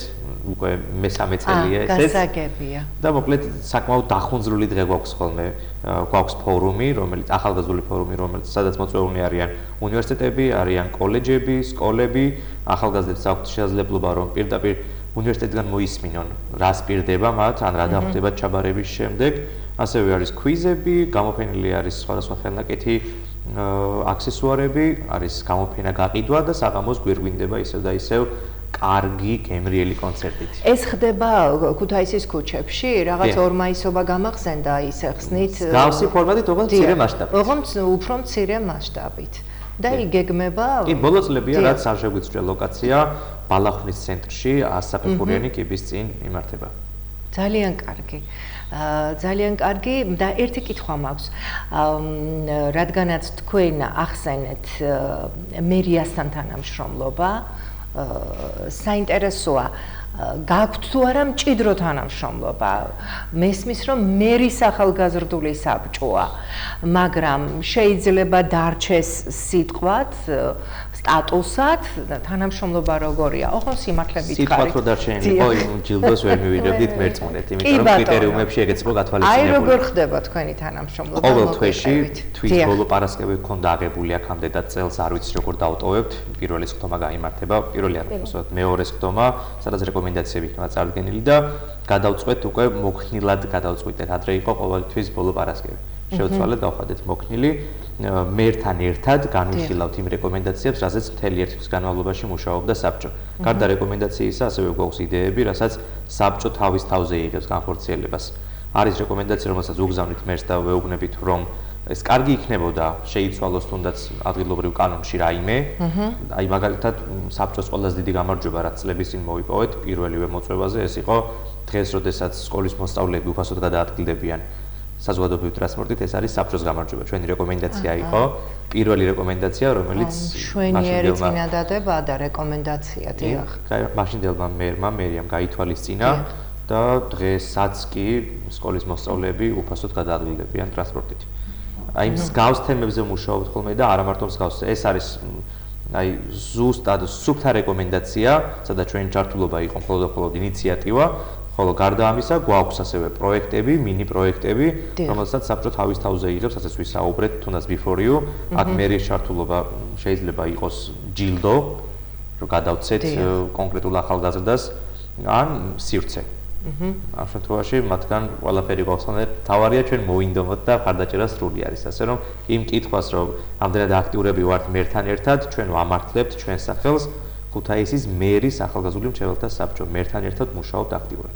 უკვე მესამე წელია ესეც. გასაგებია. და მოკლედ საკმაოდ დახუნძრული დღე გვაქვს ხოლმე, გვაქვს ფორუმი, რომელიც ახალგაზრდული ფორუმი, რომელიც სადაც მოწვეულნი არიან უნივერსიტეტები, არიან კოლეჯები, სკოლები, ახალგაზრდებს აქვთ შესაძლებლობა რომ პირდაპირ უნივერსიტეტიდან მოისმინონ, რა სპირდება მათ, ან რა დახვდება ჩაბარების შემდეგ. ასევე არის ქვიზები, გამოფენილი არის სხვადასხვა ხელნაკეთი, აქსესუარები, არის გამოფენა გაყიდვა და საღამოს გვირგვინდება ისევ და ისევ კარგი გემრიელი კონცერტით. ეს ხდება ქუთაისის ქუჩებში, რაღაც ორმაისობა გამახსენდა ისე ხსნით. გავსი ფორმატით, ოღონდ მცირე მასშტაბით. ოღონდ უფრო მცირე მასშტაბით. და იგეგმება კი, ბოლო წლებია, რაც არ შეგვიწვია ლოკაცია, ბალახნის ცენტრში 100 საფეხურიანი კიბის წინ იმართება. ძალიან კარგი. ძალიან კარგი და ერთი კითხვა მაქვს. რადგანაც თქვენ ახსენეთ მერიასთან თანამშრომლობა, საინტერესოა გაქვთ თუ არა მჭიდრო თანამშრომლობა. მესმის რომ მერის ახალგაზრდული საბჭოა, მაგრამ შეიძლება დარჩეს სიტყვად, სტატუსად, თანამშრომლობა როგორია? ოღონდ სიმართლებით ხარით. სიტყვად რო დარჩენილიყო, ჯილდოს ვერ მივიღებდით მერწმუნეთ, იმიტომ რომ კრიტერიუმებში ეგეც რო გათვალისწინებული. აი როგორ ხდება თქვენი თანამშრომლობა? ყოველ თვეში თვის ბოლო პარასკევი გქონდა აღებული აქამდე და წელს არ ვიცი როგორ დავტოვებთ. პირველი სხდომა გაიმართება, პირველი არ ვთქვათ, მეორე სხდომა, სადაც რეკომენდაციები იქნება წარდგენილი და გადავწყვეთ უკვე მოქნილად გადავწყვიტეთ. ადრე იყო ყოველი თვის ბოლო პარასკევი. შევცვალეთ, დავხადეთ მოქნილი, მერთან ერთად განვიხილავთ იმ რეკომენდაციებს, რასაც მთელი ერთი თვის განმავლობაში მუშაობდა საბჭო. გარდა რეკომენდაციისა, ასევე გვაქვს იდეები, რასაც საბჭო თავის თავზე იღებს განხორციელებას. არის რეკომენდაცია, რომელსაც უგზავნით მერს და ვეუბნებით, რომ ეს კარგი იქნებოდა შეიცვალოს თუნდაც ადგილობრივ კანონში რაიმე. აი მაგალითად საბჭოს ყველაზე დიდი გამარჯვება რაც წლების წინ მოვიპოვეთ პირველივე მოწვევაზე ეს იყო დღეს როდესაც სკოლის მოსწავლეები უფასოდ გადაადგილდებიან საზოგადოებრივ ტრანსპორტით ეს არის საბჭოს გამარჯვება. ჩვენი რეკომენდაცია იყო პირველი რეკომენდაცია რომელიც შვენიერი წინადადება და რეკომენდაცია დიახ. მაშინდელმა მერიამ გაითვალისწინა და დღესაც კი სკოლის მოსწავლეები უფასოდ გადაადგილდებიან ტრანსპორტით. აი მსგავს თემებზე მუშაობთ ხოლმე და არა მარტო მსგავს ეს არის აი ზუსტად სუფთა რეკომენდაცია, სადაც ჩვენი ჩართულობა იყო მხოლოდ ინიციატივა, ხოლო გარდა ამისა გვაქვს ასევე პროექტები, მინი პროექტები, რომელსაც საბჭო თავის თავზე იღებს, ასეც ვისაუბრეთ, თუნდაც before you, აქ მერის ჩართულობა შეიძლება იყოს ჯილდო, რომ გადავცეთ კონკრეტულ ახალგაზრდას ან სივრცე. ამ შემთხვევაში მათგან ყველაფერი გვაქვს, თავარია ჩვენ მოინდომოთ და ხარდაჭერა სრული არის, ასე რომ იმ კითხვას, რომ ამდენად აქტიურები ვართ მერთან ერთად, ჩვენ ვამართლებთ ჩვენ სახელს ქუთაისის მერის ახალგაზრდული მრჩეველთა საბჭო, მერთან ერთად მუშაობთ აქტიურად.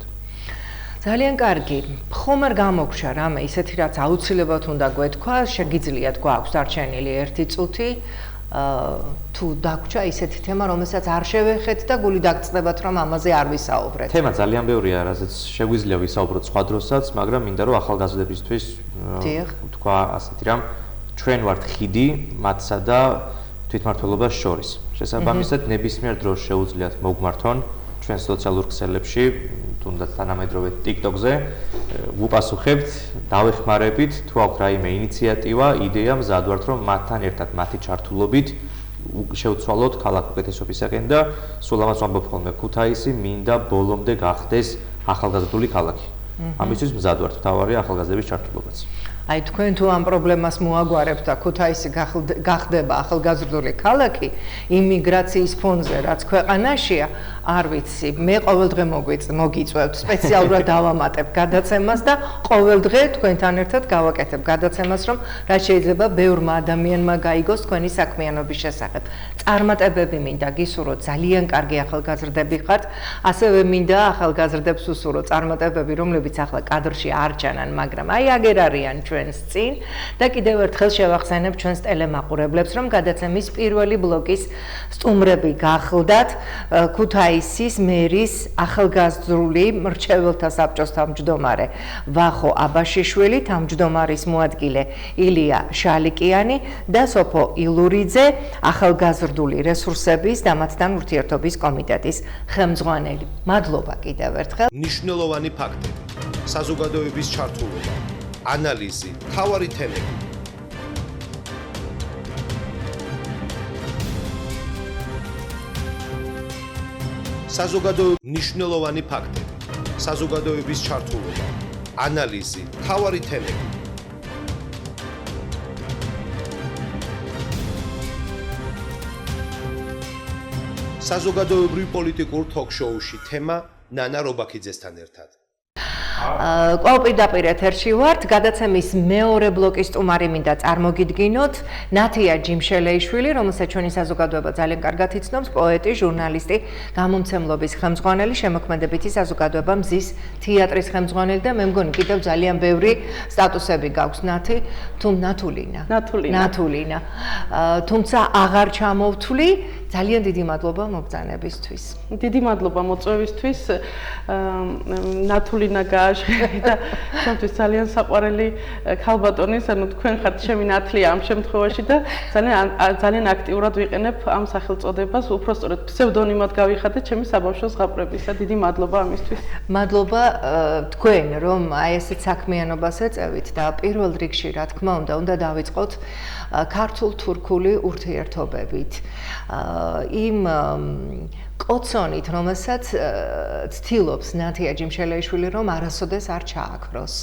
ძალიან კარგი. ხომ არ გამოგშა რამე ისეთი რაც აუცილებლად უნდა გვეთქვა, შეგიძლიათ გვაქვს დარჩენილი 1 წუთი. თუ დაგვრჩა ისეთი თემა, რომელსაც არ შევეხეთ და გული დაგწდებათ, რომ ამაზე არ ვისაუბრეთ. თემა ძალიან ბევრია, რასაც შეგვიძლია ვისაუბროთ სხვა დროსაც, მაგრამ მინდა რომ ახალგაზრდებისთვის თქვა ასეთი რამ, ჩვენ ვართ ხიდი მათსა და თვითმმართველობას შორის. შესაბამისად, ნებისმიერ დროს შეუძლიათ მოგმართონ ჩვენ სოციალურ ქსელებში, თუნდაც თანამედროვე TikTok-ზე, ვუპასუხებთ, დავეხმარებით, თუ აქვს რაიმე ინიციატივა, იდეა, მზად ვართ, რომ მათთან ერთად, მათი ჩართულობით შევცვალოთ ქალაქ უკეთესობისაკენ და სულ ამას ვამბობ ხოლმე, ქუთაისი მინდა ბოლომდე გახდეს ახალგაზრდული ქალაქი. ამისთვის მზად ვართ, მთავარია ახალგაზრდების ჩართულობაც. აი თქვენ თუ ამ პრობლემას მოაგვარებთ და ქუთაისი გახდება ახალგაზრდული ქალაქი იმიგრაციის ფონზე, რაც ქვეყანაშია, არ ვიცი, მე ყოველდღე მოგიწევთ, სპეციალურად დავამატებ გადაცემას და ყოველდღე თქვენთან ერთად გავაკეთებ გადაცემას, რომ რაც შეიძლება ბევრმა ადამიანმა გაიგოს თქვენი საქმიანობის შესახებ. წარმატებები მინდა გისურვოთ, ძალიან კარგი ახალგაზრდები ხართ, ასევე მინდა ახალგაზრდებს უსურვო წარმატებები, რომლებიც ახლა კადრში არ ჩანან, მაგრამ აი აგერ არიან ჩვენს წინ და კიდევ ერთხელ შევახსენებ ჩვენს ტელემაყურებლებს, რომ გადაცემის პირველი ბლოკის სტუმრები გახლდათ ქუთაისის მერის ახალგაზრდული მრჩეველთა საბჭოს თავმჯდომარე ვახო აბაშიშვილი, თავმჯდომარის მოადგილე ილია შალიკიანი და სოფო ილურიძე, ახალგაზრდული რესურსების და მათთან ურთიერთობის კომიტეტის ხელმძღვანელი. მადლობა კიდევ ერთხელ. მნიშვნელოვანი ფაქტები, საზოგადოების ჩართულობა, ანალიზი, მთავარი თემები. მნიშვნელოვანი ფაქტები, საზოგადოების ჩართულობა, ანალიზი, მთავარი თემები. საზოგადოებრივ პოლიტიკურ თოქ-შოუში თემა ნანა რობაქიძესთან ერთად. კვალ პირდაპირ ეთერში ვართ, გადაცემის მეორე ბლოკის სტუმარი მინდა წარმოგიდგინოთ ნათია ჯიმშელეიშვილი, რომელსაც ჩვენი საზოგადოება ძალიან კარგად იცნობს, პოეტი, ჟურნალისტი, გამომცემლობის ხელმძღვანელი, შემოქმედებითი საზოგადოება მზის თეატრის ხელმძღვანელი და მე მგონი კიდევ ძალიან ბევრი სტატუსები გაქვს ნათი, ნათულინა. თუმცა აღარ ჩამოვთვლი, ძალიან დიდი მადლობა მობრძანებისთვის. დიდი მადლობა მოწვევისთვის. ნათულინა გააშხე და ჩვენთვის ძალიან საყვარელი ქალბატონის, ანუ თქვენ ხართ ჩემი ნათლია ამ შემთხვევაში და ძალიან აქტიურად ვიყენებ ამ სახელწოდებას, უпростоრად ფსევდონიმად გავიხადე ჩემი საბავშვო ზღაპრებისა. დიდი მადლობა ამისთვის. მადლობა თქვენ, რომ აი ესეთ საქმიანობას ეწევით და პირველ რიგში, რა თქმა უნდა დავიწყოთ ქართულ-თურქული ურთიერთობებით. იმ კოცონით, რომელსაც ცდილობს ნათია ჯიმშელეიშვილი, რომ არასოდეს არ ჩააქროს.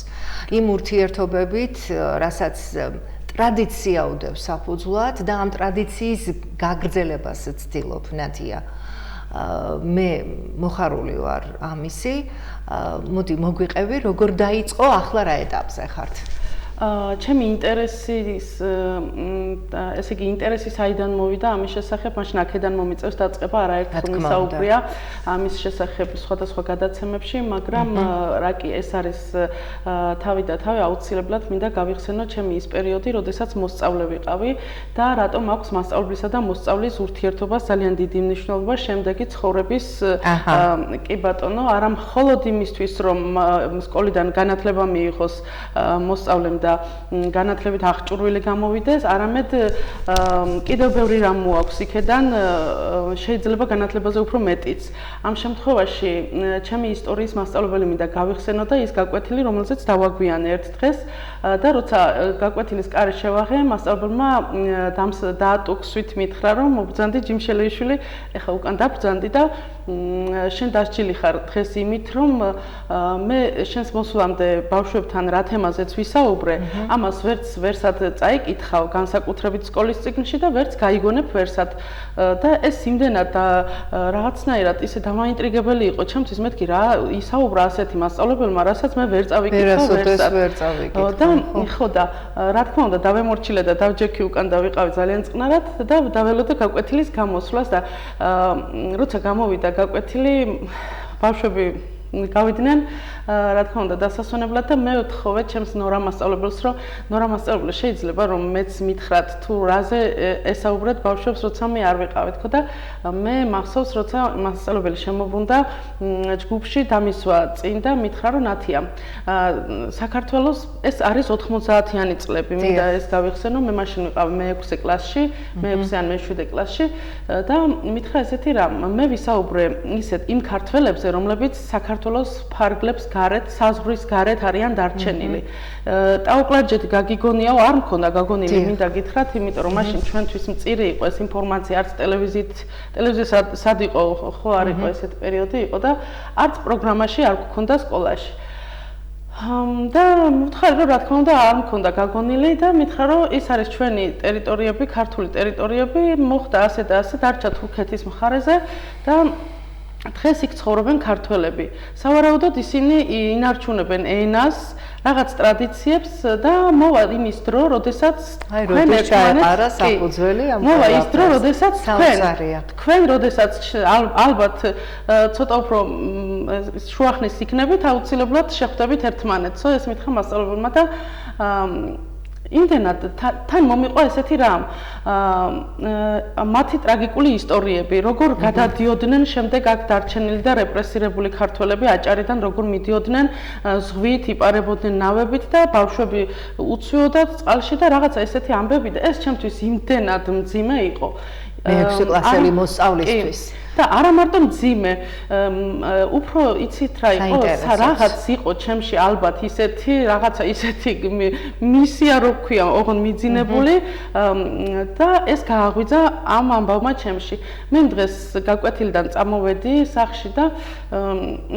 იმ ურთიერთობებით, რასაც ტრადიცია უდევს საფუძვლად და ამ ტრადიციის გაგრძელებას ცდილობ ნათია. მე მოხარული ვარ ამისი. მოდი მოგვიყევი, როგორ დაიწყო, ახლა რა ეტაპზე ხართ? ჩემი ინტერესის ესე იგი ინტერესი საიდან მოვიდა ამის შესახებ, მაშინ აქედან მომიწევს დაწყება, არაერთხელ მისაუბრია ამის შესახებ სხვადასხვა გადაცემებში, მაგრამ რა კი ეს არის თავი და თავი აუცილებლად მინდა გავიხსენო ჩემი ის პერიოდი, როდესაც მოსწავლე ვიყავი და რატომ აქვს მასწავლებლისა და მოსწავლის ურთიერთობას ძალიან დიდი მნიშვნელობა შემდეგი ცხოვრების კი ბატონო, არა მხოლოდ იმისთვის, რომ სკოლიდან განათლება მიიღოს მოსწავლემ და განათლებით აღჭურვილი გამოვიდეს, არამედ კიდევ ბევრი რამ მოაქვს იქედან, შეიძლება განათლებაზე უფრო მეტიც. ამ შემთხვევაში ჩემი ისტორიის მასწავლებელი მინდა გავიხსენო და ის გაკვეთილი, რომელზეც დავაგვიანე ერთ დღეს და როცა გაკვეთილის კარი შევაღე, მასწავლებელმა დაატუქსვით მითხრა, რომ მობრძანდი ჯიმშელეიშვილი, ეხლა უკან დაბრძანდი და შენ დასჯილი ხარ დღეს იმით, რომ მე შენს მოსვლამდე ბავშვებთან რა თემაზეც ვისაუბრე, ამას ვერსად წაიკითხავ განსაკუთრებით სკოლის წიგნში და ვერც გაიგონებ ვერსად და ეს იმდენად რაღაცნაირად ისე დამაინტრიგებელი იყო ჩემთვის, მეთქი რა ისაუბრა ასეთი მასწავლებელმა, რასაც მე ვერ წავიკითხავ ვერსად. და ხო და რა თქმა უნდა დავემორჩილე და დავჯექი უკან და ვიყავი ძალიან წყნარად და დაველოდე გაკვეთილის გამოსვლას და როცა გამოვიდა გაკვეთილი, ბავშვები გავიდნენ რა თქმა უნდა დასასვენებლად და მე ვთხოვე ჩემს ნორა მასწავლებელს რომ ნორა მასწავლებელი შეიძლება რომ მეც მითხრათ თუ რაზე ესაუბრეთ ბავშვებს როცა მე არ ვიყავით ხო და მე მახსოვს როცა მასწავლებელი შემოbrunდა ჯგუფში დამისვა წინ და მითხრა რომ ნათია საქართველოს ეს არის 90-იანი წლები მინდა ეს გავიხსენო მე მაშინ ვიყავ მე-6 კლასში მე-6 ან მე-7 კლასში და მითხრა ესეთი რამ მე ვისაუბრე ისეთ იმ ქართველებზე რომლებიც საქართველოს ფარგლებს გარეთ საზღვრის გარეთ არიან დარჩენილი ტაუკლარჯეთი გაგიგონიაო არ მქონდა გაგონილი მინდა გითხრათ იმიტომ რომ მაშინ ჩვენთვის მწირი იყო ეს ინფორმაცია არც ტელევიზია სად იყო ხო არ იყო ესეთი პერიოდი იყო და არც პროგრამაში არ გქონდა სკოლაში და მითხარი რომ რა თქმა უნდა არ მქონდა გაგონილი და მითხრა რომ ის არის ჩვენი ტერიტორიები ქართული ტერიტორიები მოხდა ასე და ასე დარჩა თურქეთის მხარეზე და დღეს იქ ცხოვრობენ ქართველები სავარაუდოდ ისინი ინარჩუნებენ ენას რაღაც ტრადიციებს და მოვა იმის დრო როდესაც თქვენ ერთმანეთს საფუძველი ამ მოვა ის დრო როდესაც თქვენ როდესაც ალბათ ცოტა უფრო შუახნის იქნებით აუცილებლად შეხვდებით ერთმანეთს ეს მითხრა მასწავლებელმა და იმდენად თან მომიყვა ესეთი რამ მათი ტრაგიკული ისტორიები როგორ გადადიოდნენ შემდეგ აქ დარჩენილი და რეპრესირებული ქართველები აჭარიდან როგორ მიდიოდნენ ზღვით იპარებოდნენ ნავებით და ბავშვები უცვიოდათ წყალში და რაღაცა ესეთი ამბები და ეს ჩემთვის იმდენად მძიმე იყო მე-6 კლასელი მოსწავლისთვის და არა მარტო მძიმე უფრო იცით რა იყო რაღაც იყო ჩემში ალბათ ისეთი რაღაცა ისეთი მისია რო ქვია ოღონ მიძინებული და ეს გააღვიძა ამ ამბავმა ჩემში მე დღეს გაკვეთილიდან წამოვედი სახში და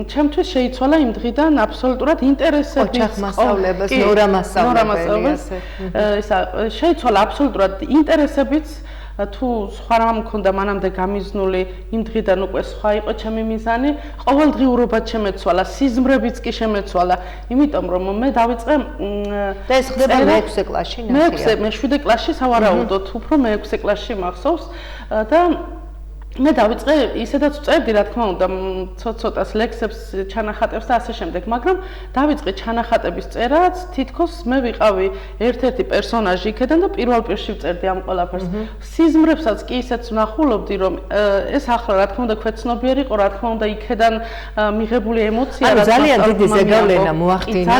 ჩემთვის შეიცვალა იმ დღიდან აბსოლუტურად ინტერესები ოჯახ მასწავლებლებს ნორა მასწავლებელი ისა შეიცვალა აბსოლუტურად ინტერესებიც თუ სხვა რამ მქონდა მანამდე გამიზნული იმ დღიდან უკვე სხვა იყო ჩემი მიზანი ყოველდღიურობად შემეცვალა სიზმრებიც კი შემეცვალა იმიტომ რომ მე დავიწყე და ეს ხდება მე-6 კლასში ნახია მე-7 კლასში სავარაუდოდ უფრო მე-6 კლასში მახსოვს და მე დავიწყე ისედაც ვწერდი რა თქმა უნდა ცოტას ლექსებს ჩანახატებს და ასე შემდეგ მაგრამ დავიწყე ჩანახატების წერაც თითქოს მე ვიყავი ერთ-ერთი პერსონაჟი იქედან და პირველ პირში ვწერდი ამ ყველაფერს სიზმრებსაც კი ისეც ვნახულობდი რომ ეს ახლა რა თქმა უნდა ქვეცნობიერი იყო რა თქმა უნდა იქედან მიღებული ემოცია რა ძალიან დიდი ზეგავლენა მოახდინა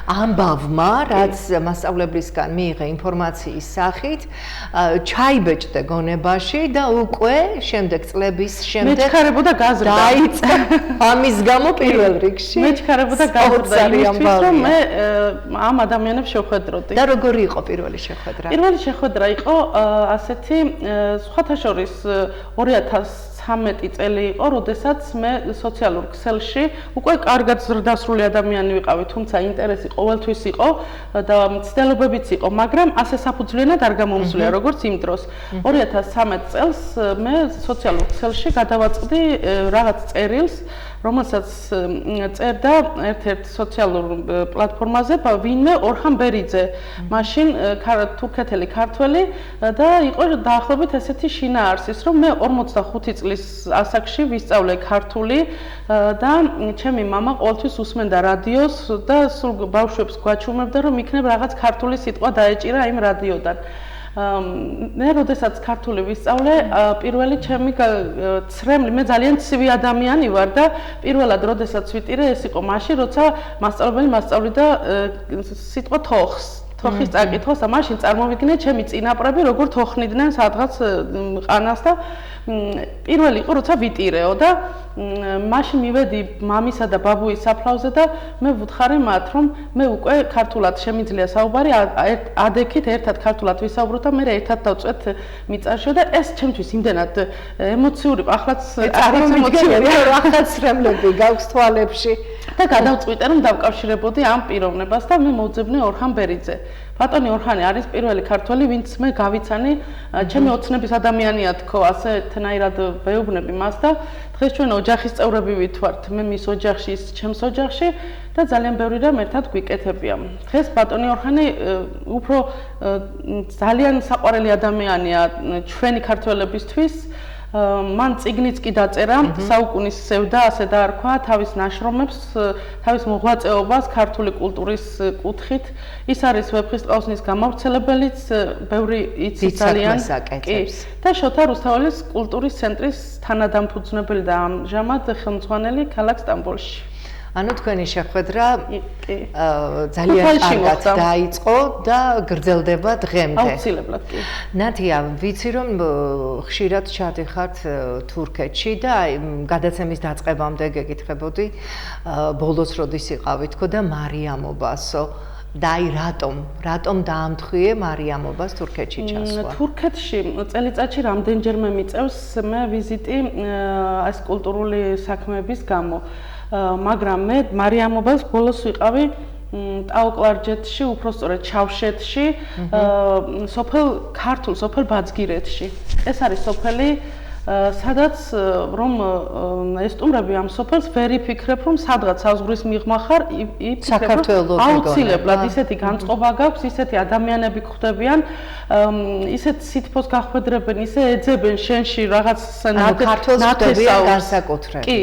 ამბავმა რაც მასწავლებლისგან მიიღე ინფორმაციის სახით ჩაიბეჭდა გონებაში და უკვე შემდეგ წლების შემდეგ მეჩქარებოდა გაზრდა დაიწყო ამის გამო პირველ რიგში მეჩქარებოდა გაზრდა იმისთვის რომ მე ამ ადამიანებს შევხვედროდი და როგორი იყო პირველი შეხვედრა პირველი შეხვედრა იყო ასეთი სხვათა შორის 2013 წელი იყო როდესაც მე სოციალურ ქსელში უკვე კარგად ზრდასრული ადამიანი ვიყავი თუმცა ინტერესი ყოველთვის იყო და მცდელობებიც იყო მაგრამ ასე საფუძვლიანად არ გამომსვლია როგორც იმ დროს 2013 წელს მე სოციალურ ქსელში გადავაწყდი რაღაც წერილს რომელსაც წერდა ერთ-ერთ სოციალურ პლატფორმაზე ვინმე ორხან ბერიძე მაშინ თურქეთელი ქართველი და იყო დაახლოებით ესეთი შინაარსის რომ მე 45 წლის ასაკში ვისწავლე ქართული და ჩემი მამა ყოველთვის უსმენდა რადიოს და სულ ბავშვებს გვაჩვენებდა რომ იქნებ რაღაც ქართული სიტყვა დაეჭირა იმ რადიოდან მე როდესაც ქართული ვისწავლე პირველი ჩემი ცრემლი მე ძალიან ცივი ადამიანი ვარ და პირველად როდესაც ვიტირე ეს იყო მაშინ როცა მასწავლებელი მასწავლიდა სიტყვა თოხის წაკითხოს და მაშინ წარმოვიდგინე ჩემი წინაპრები როგორ თოხნიდნენ სადღაც ყანას და პირველი იყო როცა ვიტირეო და მაშინ მივედი მამისა და ბაბუის საფლავზე და მე ვუთხარი მათ რომ მე უკვე ქართულად შემიძლია საუბარი ადექით ერთად ქართულად ვისაუბროთ და მე ერთად დავწვეთ მიწაშო და ეს ჩემთვის იმდენად ემოციური ახლაც წარმოვიდგინე რომ ახაც რემლები გაქვს თვალებში და გადავწყვიტე რომ დავკავშირებოდი ამ პიროვნებას და მე მოვძებნე ორხან ბერიძე ბატონი ორხანი არის პირველი ქართველი ვინც მე გავიცანი ჩემი ოცნების ადამიანია თქო ასეთნაირად ვეუბნები მას და დღეს ჩვენ ოჯახის წევრები ვითვართ მე მის ოჯახში ის ჩემს ოჯახში და ძალიან ბევრი რამ ერთად გვიკეთებია დღეს ბატონი ორხანი უფრო ძალიან საყვარელი ადამიანია ჩვენი ქართველებისთვის მან წიგნიც კი დაწერა, საუკუნის სევდა, ასე დაარქვა, თავის ნაშრომებს, თავის მოღვაწეობას ქართული კულტურის კუთხით. ის არის ვეფხისტყაოსნის გამავრცელებელიც, ბევრი იცის ძალიან. კი. და შოთა რუსთაველის კულტურის ცენტრის თანადამფუძნებელი და ამჟამად ხელმძღვანელი ქალაქ სტამბოლში. ანუ თქვენი შეხვედრა ძალიან კარგად დაიწყო და გრძელდება დღემდე. აუცილებლად კი. ნათია, ვიცი რომ ხშირად ჩადიხართ თურქეთში და გადაცემის დაწყებამდე გეკითხებოდი, ბოლოს როდის იყავით თქო და მარიამობასო. და აი რატომ დაამთხვიე მარიამობას თურქეთში ჩასვლა? თურქეთში წელიწადში რამდენჯერმე მიწევს მე ვიზიტი ეს კულტურული საქმეების გამო. მაგრამ მე მარიამობას ბოლოს ვიყავი ტაოკლარჯეთში, უпростоრედ ჩავშეთში, ქართულ სოფელ ბაძგირეთში. ეს არის სოფელი, სადაც რომ ესტუმრები ამ სოფელს ვერ იფიქრებ, რომ სადღაც საზღვრის მიღმა ხარ, იფიქრებ, რომ აუცილებლად ისეთი განწყობა გაქვს, ისეთი ადამიანები გვხვდებიან, ისეთ სითბოს გახვედრებენ, ისე ეძებენ შენში რაღაც ნათესაურს. კი,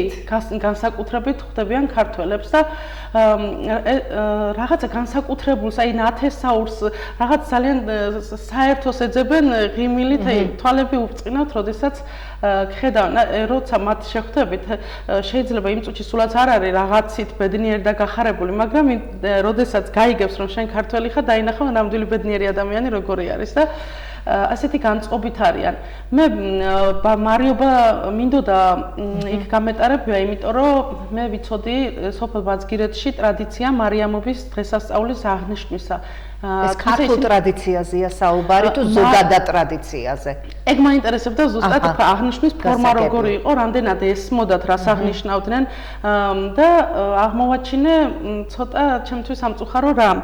განსაკუთრებით ხვდებიან ქართველებს და რაღაცა განსაკუთრებულს, აი ნათესაურს, რაღაც ძალიან საერთოს ეძებენ ღიმილით, თვალები უბწყინავთ, როდესაც ხედავ, როცა მათ შეხვდებით, შეიძლება იმ წუთში სულაც არ არის რაღაცით ბედნიერი და გახარებული, მაგრამ როდესაც გაიგებს, რომ შენ ქართველი ხარ, დაინახავ ნამდვილი ბედნიერი ადამიანი როგორი არის და ასეთი განწყობით არიან. მე მარიობა მინდოდა იქ გამეტარებია, იმიტომ რომ მე ვიცოდი სოფელ ბაძგირეთში ტრადიცია მარიამობის დღესასწაულის აღნიშვნისა. ეს ქართულ ტრადიციაზეა საუბარი თუ ზოგადად ტრადიციაზე? ეგ მაინტერესებდა ზუსტად აღნიშვნის ფორმა როგორი იყო, რამდენად ესმოდათ რას აღნიშნავდნენ და აღმოვაჩინე ცოტა ჩემთვის სამწუხარო რამ.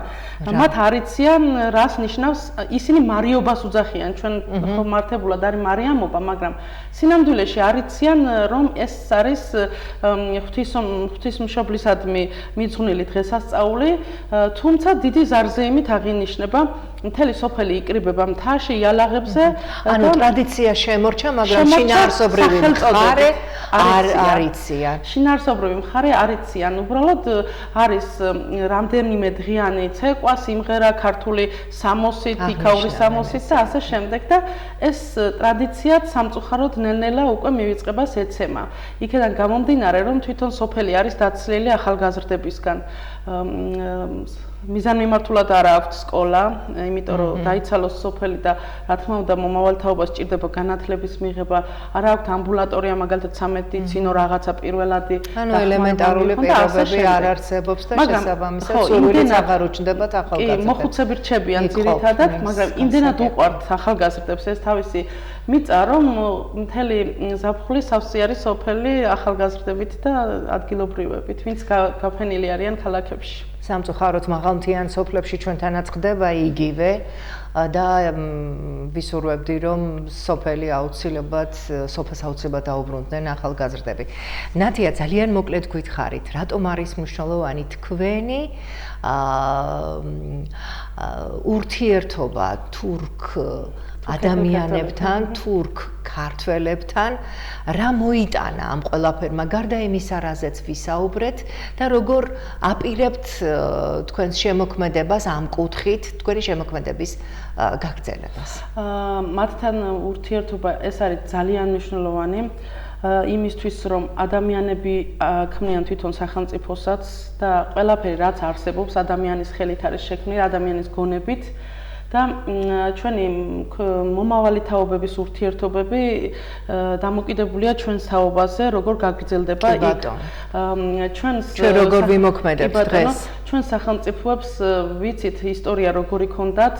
მათ არ იციან რას ნიშნავს, ისინი მარიობას უძახიან, ჩვენ მართებულად არის მარიამობა, მაგრამ სინამდვილეში არ იციან რომ ეს არის ღვთისმშობლისადმი მიძღვნილი დღესასწაული, თუმცა დიდი ზარზეიმით აღინიშნება, მთელი სოფელი იკრიბება მთაში, იალაღებზე. ანუ ტრადიცია შემორჩა, მაგრამ შინაარსობრივი მხარე არ იციან. შინაარსობრივი მხარე არ იციან. უბრალოდ არის რამდენიმე დღიანი ცეკვა, სიმღერა, ქართული სამოსით, იქაური სამოსით და ასე შემდეგ და ეს ტრადიციაც სამწუხაროდ ნელ-ნელა უკვე მივიწყებას ეცემა. იქედან გამომდინარე, რომ თვითონ სოფელი არის დაცლილი ახალგაზრდებისგან. მიზანმიმართულად არ აქვს სკოლა, იმიტომ რომ დაიცალოს სოფელი და რა თქმა უნდა მომავალთაობას სჭირდება განათლების მიღება, არ აქვს ამბულატორია, მაგალითად სამედიცინო რაღაცა პირველადი. ანუ ელემენტარული პირობები არ არსებობს და შესაბამისად სურვილიც აღარ უჩნდებათ ახალგაზრდებს. კი, მოხუცები რჩებიან ძირითადად, მაგრამ იმდენად უყვართ ახალგაზრდებს ეს თავისი მიწა, რომ მთელი ზაფხული სავსე არის სოფელი ახალგაზრდებით და ადგილობრივებით, ვინც გაფენილი არიან ქალაქებში. სამწუხაროდ მაღალმთიან სოფლებში ჩვენთანაც ხდება იგივე და ვისურვებდი რომ სოფელს აუცილებლად დაუბრუნდნენ ახალგაზრდები. ნათია, ძალიან მოკლედ გითხარით, რატომ არის მნიშვნელოვანი თქვენი ურთიერთობა თურქ ადამიანებთან, თურქ ქართველებთან, რა მოიტანა ამ ყველაფერმა, გარდა იმისა, რაზეც ვისაუბრეთ და როგორ აპირებთ თქვენს შემოქმედებას ამ კუთხით, თქვენი შემოქმედების გაგრძელებას? მათთან ურთიერთობა ეს არის ძალიან მნიშვნელოვანი იმისთვის, რომ ადამიანები ქმნიან თვითონ სახელმწიფოსაც და ყველაფერი რაც არსებობს ადამიანის ხელით არის შექმნილი, ადამიანის გონებით. და ჩვენი მომავალი თაობების ურთიერთობები დამოკიდებულია ჩვენს თაობაზე, როგორ გაგრძელდება იქ. ჩვენ როგორ ვიმოქმედებთ დღეს? ჩვენ სახელმწიფოებს ვიცით ისტორია როგორი ქონდათ,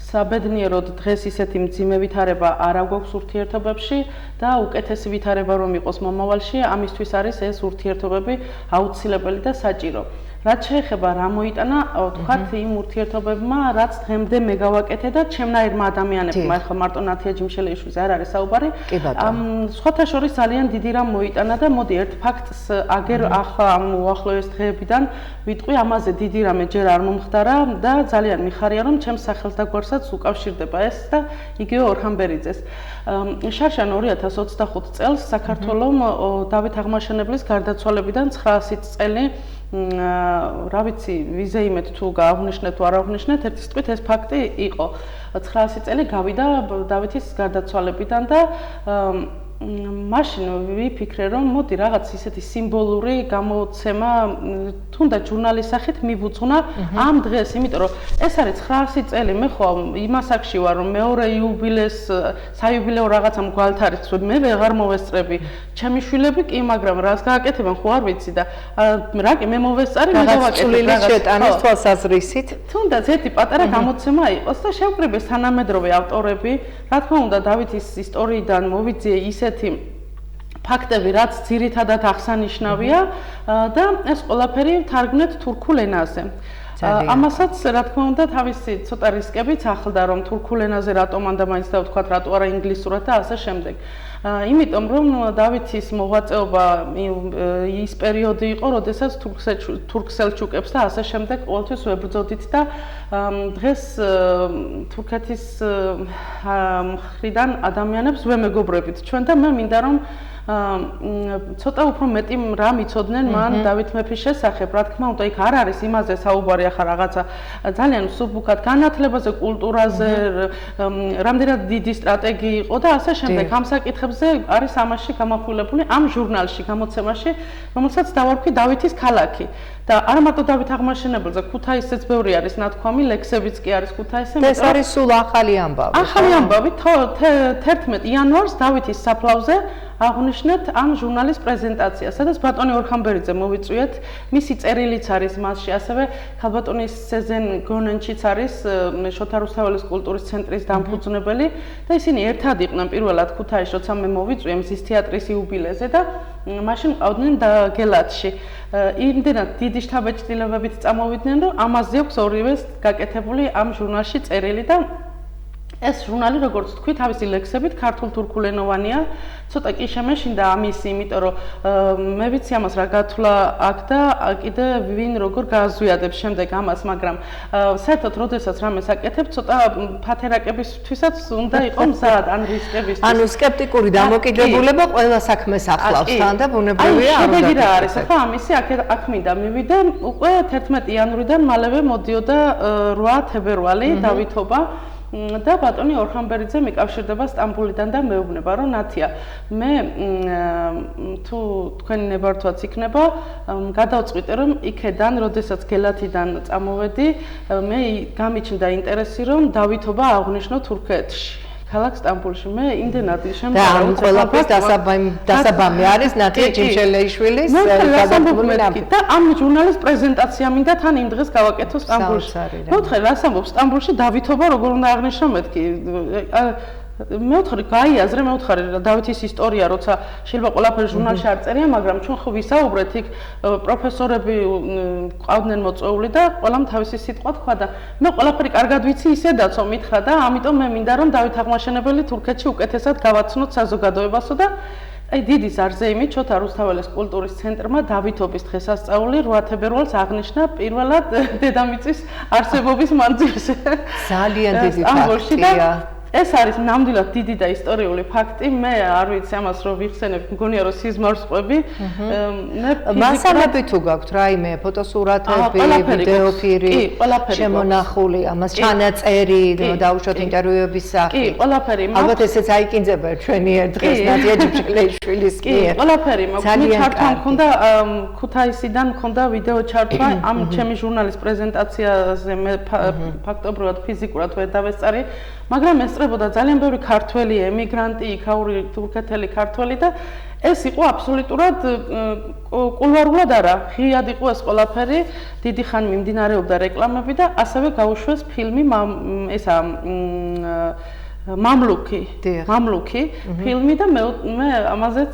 საბედნიეროდ დღეს ისეთი მძიმე ვითარება არ აგვაქვს ურთიერთობებში და უკეთესი ვითარება რომ იყოს მომავალში, ამისთვის არის ეს ურთიერთობები აუცილებელი და საჭირო. რაც შეეხება რა მოიტანა, თქვათ იმ ურთიერთობებმა, რაც დღემდე მე გავაკეთე და ჩემნაირმა ადამიანებმა, ახლა მარტო ნათია ჯიმშელიშვილის არ არის საუბარი. სხვათა შორის ძალიან დიდი რამ მოიტანა და მოდი ერთ ფაქტს აგერ ახლა ამ უახლოეს დღეებიდან ვიტყვი, ამაზე დიდი რამე ჯერ არ მომხდარა და ძალიან მიხარია რომ ჩემს სახელთაგვარსაც უკავშირდება ეს და იგივე ორხანბერიძეს. შარშან 2025 წელს საქართველოს დავით აღმაშენებლის გარდაცვალებიდან 900 წელი რა ვიცი ვიზე იმეთ თუ გააღნიშნეთ თუ არ აღნიშნეთ ერთი სიტყვით ეს ფაქტი იყო 900 წელი გავიდა დავითის გარდაცვალებიდან და მაშინ ვიფიქრე რომ მოდი რაღაც ისეთი სიმბოლური გამოცემა თუნდაც ჟურნალის სახით მივუძღვნა ამ დღეს იმიტომ რომ ეს არის 900 წელი მე ხო იმას აქში ვარ რომ მეორე იუბილეს საიუბილეო რაღაცამ გვალთარიც მე ვეღარ მოვესწრები ჩემი შვილები კი მაგრამ რას გააკეთებენ ხო არ ვიცი და რა კი მე მოვესწარი მე გავაკეთებ რაღაც შეტანის თვალსაზრისით თუნდაც ერთი პატარა გამოცემა იყოს და შევკრიბეს თანამედროვე ავტორები რა თქმა უნდა დავითის ისტორიიდან მოვიძიე ისეთი ფაქტები რაც ძირითადად აღსანიშნავია და ეს ყველაფერი თარგმნეთ თურქულ ენაზე ამასაც რა თქმა უნდა თავისი ცოტა რისკებიც ახლდა რომ თურქულ ენაზე რატომ ანდა მაინც და ვთქვათ რატო არა ინგლისურად და ასე შემდეგ იმიტომ რომ დავითის მოღვაწეობა ის პერიოდი იყო როდესაც თურქ-სელჩუკებს და ასე შემდეგ ყოველთვის ვებრძოდით და დღეს თურქეთის მხრიდან ადამიანებს ვემეგობრებით ჩვენ და მე მინდა რომ ცოტა უფრო მეტი რა მიცოდნენ მან დავით მეფის შესახებ რა თქმა უნდა იქ არ არის იმაზე საუბარი ახლა რაღაცა ძალიან სუბუქად განათლებაზე კულტურაზე რამდენად დიდი სტრატეგია იყო და ასე შემდეგ ამ საკითხებზე არის ამაში გამახვილებული ამ ჟურნალში გამოცემაში რომელსაც დავარქვი დავითის ქალაქი და არა მარტო დავით აღმაშენებელზე ქუთაისეც ბევრი არის ნათქვამი ლექსებიც კი არის ქუთაისზე ეს არის სულ ახალი ამბავი ახალი ამბავი 11 იანვარს დავითის საფლავზე აღნიშნეთ ამ ჟურნალის პრეზენტაცია, სადაც ბატონი ორხანბერიძე მოვიწვიეთ, მისი წერილიც არის მასში, ასევე ქალბატონის სეზენ გონენჩიც არის შოთა რუსთაველის კულტურის ცენტრის დამფუძნებელი და ისინი ერთად იყვნენ პირველად ქუთაისში, როცა მე მოვიწვიე მზის თეატრის იუბილეზე და მაშინ ყავდნენ გელათში. იმდენად დიდი შთაბეჭდილებებით წამოვიდნენ, რომ ამაზე აქვს ორივეს გაკეთებული ამ ჟურნალში წერილი და ეს ჟურნალი როგორც თქვი თავისი ლექსებით ქართულ-თურქულენოვანია ცოტა კი შემეშინდა ამისი იმიტომ რომ მე ვიცი ამას რა გათვლა აქ და კიდე ვინ როგორ გააზვიადებს შემდეგ ამას მაგრამ საერთოდ როდესაც რამეს აკეთებ ცოტა ფათერაკებისთვისაც უნდა იყო მზად ან რისკებისთვის ანუ სკეპტიკური დამოკიდებულება ყველა საქმეს ახლავს თან და ბუნებრივია არ უნდა შედეგი რა არის ახლა ამისი აქ მინდა მივიდე უკვე 11 იანვრიდან მალევე მოდიოდა 8 თებერვალი დავითობა და ბატონი ორხანბერიძე მიკავშირდება სტამბოლიდან და მეუბნება რომ ნათია მე თუ თქვენი ნებართვაც იქნება გადავწყვიტე რომ იქედან როდესაც გელათიდან წამოვედი მე გამიჩნდა ინტერესი რომ დავითობა აღნიშნო თურქეთში ქალაქ სტამბოლში მე იმდენად შემდგარა და ყველაფერს დასაბამი არის ნათია ჯიმშელიშვილის გადაწყვეტილი და ამ ჟურნალის პრეზენტაცია მინდა თან იმ დღეს გავაკეთო სტამბოლში მოვთხარ რას ამბობს სტამბოლში დავითობა როგორ უნდა აღნიშნო მეთქი მეუთხარი გაიაზრე მეუთხარი დავითის ისტორია როცა შეიძლება ყველაფერი ჟურნალში არ წერია მაგრამ ჩვენ ხო ვისაუბრეთ იქ პროფესორები ყავდნენ მოწვეული და ყველამ თავისი სიტყვა თქვა და მე ყველაფერი კარგად ვიცი ისედაცო მითხრა და ამიტომ მე მინდა რომ დავით აღმაშენებელი თურქეთში უკეთესად გავაცნოთ საზოგადოებასო და აი დიდი ზარზეიმით შოთა რუსთაველის კულტურის ცენტრმა დავითობის დღესასწაული 8 თებერვალს აღნიშნა პირველად დედამიწის არსებობის მანძილზე ძალიან დიდი ფაქტია ეს არის ნამდვილად დიდი და ისტორიული ფაქტი. მე არ ვიცი ამას რომ ვიხსენებ, მგონია რომ სიზმარსყვები. მასალები თუ გაქვთ რაიმე ფოტოსურათები, ვიდეოფირი, შემონახული, ამას ჩანაწერი, დაუშვათ ინტერვიუების სახით. კი, ყველაფერი მაქვს. ალბათ ესეც აიკინძება ჩვენი დღეს ნათია ჯიმშელიშვილის მიერ. კი, ყველაფერი მაქვს. მე ჩართვა მქონდა ქუთაისიდან მქონდა ვიდეო ჩართვა ამ ჩემი ჟურნალის პრეზენტაციაზე მე ფაქტობრივად ფიზიკურად ვერ დავესწარი, მაგრამ ესწრებოდა ძალიან ბევრი ქართველი ემიგრანტი, იქაური თურქეთელი ქართველი და ეს იყო აბსოლუტურად კულვარულად არა, ღიად იყო ეს ყველაფერი, დიდი ხანი მიმდინარეობდა რეკლამები და ასევე გაუშვეს ფილმი ესა მამლუქი ფილმი და მე ამაზეც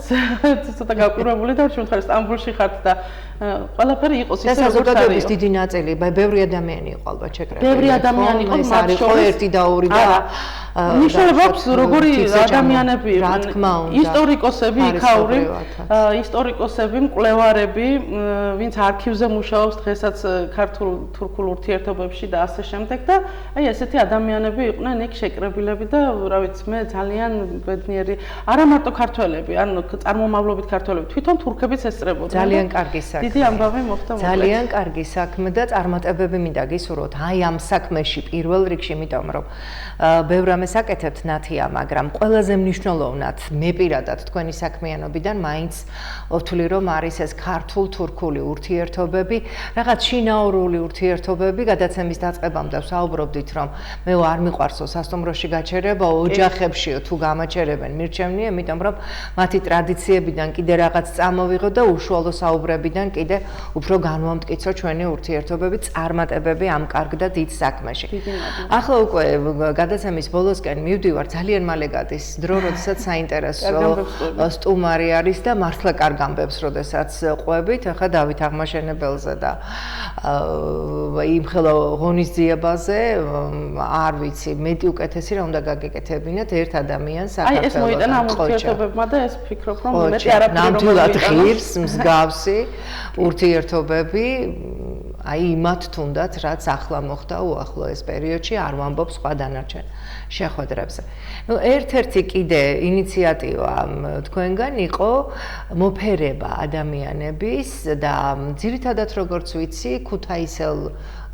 ცოტა გაკვირვებული და შემთხვევით სტამბოლში ხართ და ყველაფერი იყოს ისე როგორც არის. საზოგადოების დიდი ნაწილი, ბევრი ადამიანი იყო ალბათ შეკრებილი. ბევრი ადამიანი იყო, მათ შორის 1 და 2 და ნიშნულობა აქვს როგორი ადამიანები რა თქმა უნდა. ისტორიკოსები იქაური, ისტორიკოსები, მკვლევარები, ვინც არქივზე მუშაობს დღესაც ქართულ თურქულ ურთიერთობებში და ასე შემდეგ და აი ესეთი ადამიანები იყვნენ იქ შეკრებილები და რა ვიცი მე ძალიან ბედნიერი არა მარტო ქართველები, ანუ წარმომავლობით ქართველები, თვითონ თურქებიც ესწრებოდნენ. ძალიან კარგი საქმე. დიდი ამბავი მოხდა მოკლედ. ძალიან კარგი საქმე და წარმატებები მინდა გისურვოთ აი ამ საქმეში პირველ რიგში, იმიტომ რომ ბევრ ამას აკეთებთ ნათია, მაგრამ ყველაზე მნიშვნელოვნად მე პირადად თქვენი საქმიანობიდან მაინც ვთვლი რომ არის ეს ქართულ-თურქული ურთიერთობები, რაღაც შინაურული ურთიერთობები, გადაცემის დაწყებამდე ვსაუბრობდით რომ მე არ მიყვარსო სასტუმროში გაჩერება, ოჯახებშიო თუ გამაჩერებენ მირჩევნია, იმიტომ რომ მათი ტრადიციებიდან კიდე რაღაც წამოვიღო და უშუალო საუბრებიდან კიდე უფრო განვამტკიცო ჩვენი ურთიერთობები, წარმატებები ამ კარგ და დიდ საქმეში. ახლა უკვე გადაცემის ბოლოსკენ მივდივარ, ძალიან მალე გადის დრო, როდესაც საინტერესო სტუმარი არის და მართლა კარგ ამბებს როდესაც ყვებით, ახლა დავით აღმაშენებელზე და იმ ხელო ღონისძიებაზე არ ვიცი, მეტი უკეთესი რა უნდა გაგეკეთებინათ ერთ ადამიანს საქართველოს. აი ეს მოიტანა ამ ურთიერთობებმა და ეს ფიქრობ რომ მეტი არაფერი რომ ნამდვილად ღირს მსგავსი ურთიერთობები აი იმათ თუნდაც რაც ახლა მოხდა უახლოეს პერიოდში არ ვამბობ სხვა დანარჩენ შეხვედრებზე. ნუ ერთ-ერთი კიდე ინიციატივა თქვენგან იყო მოფერება ადამიანების და ძირითადად როგორც ვიცი ქუთაისელ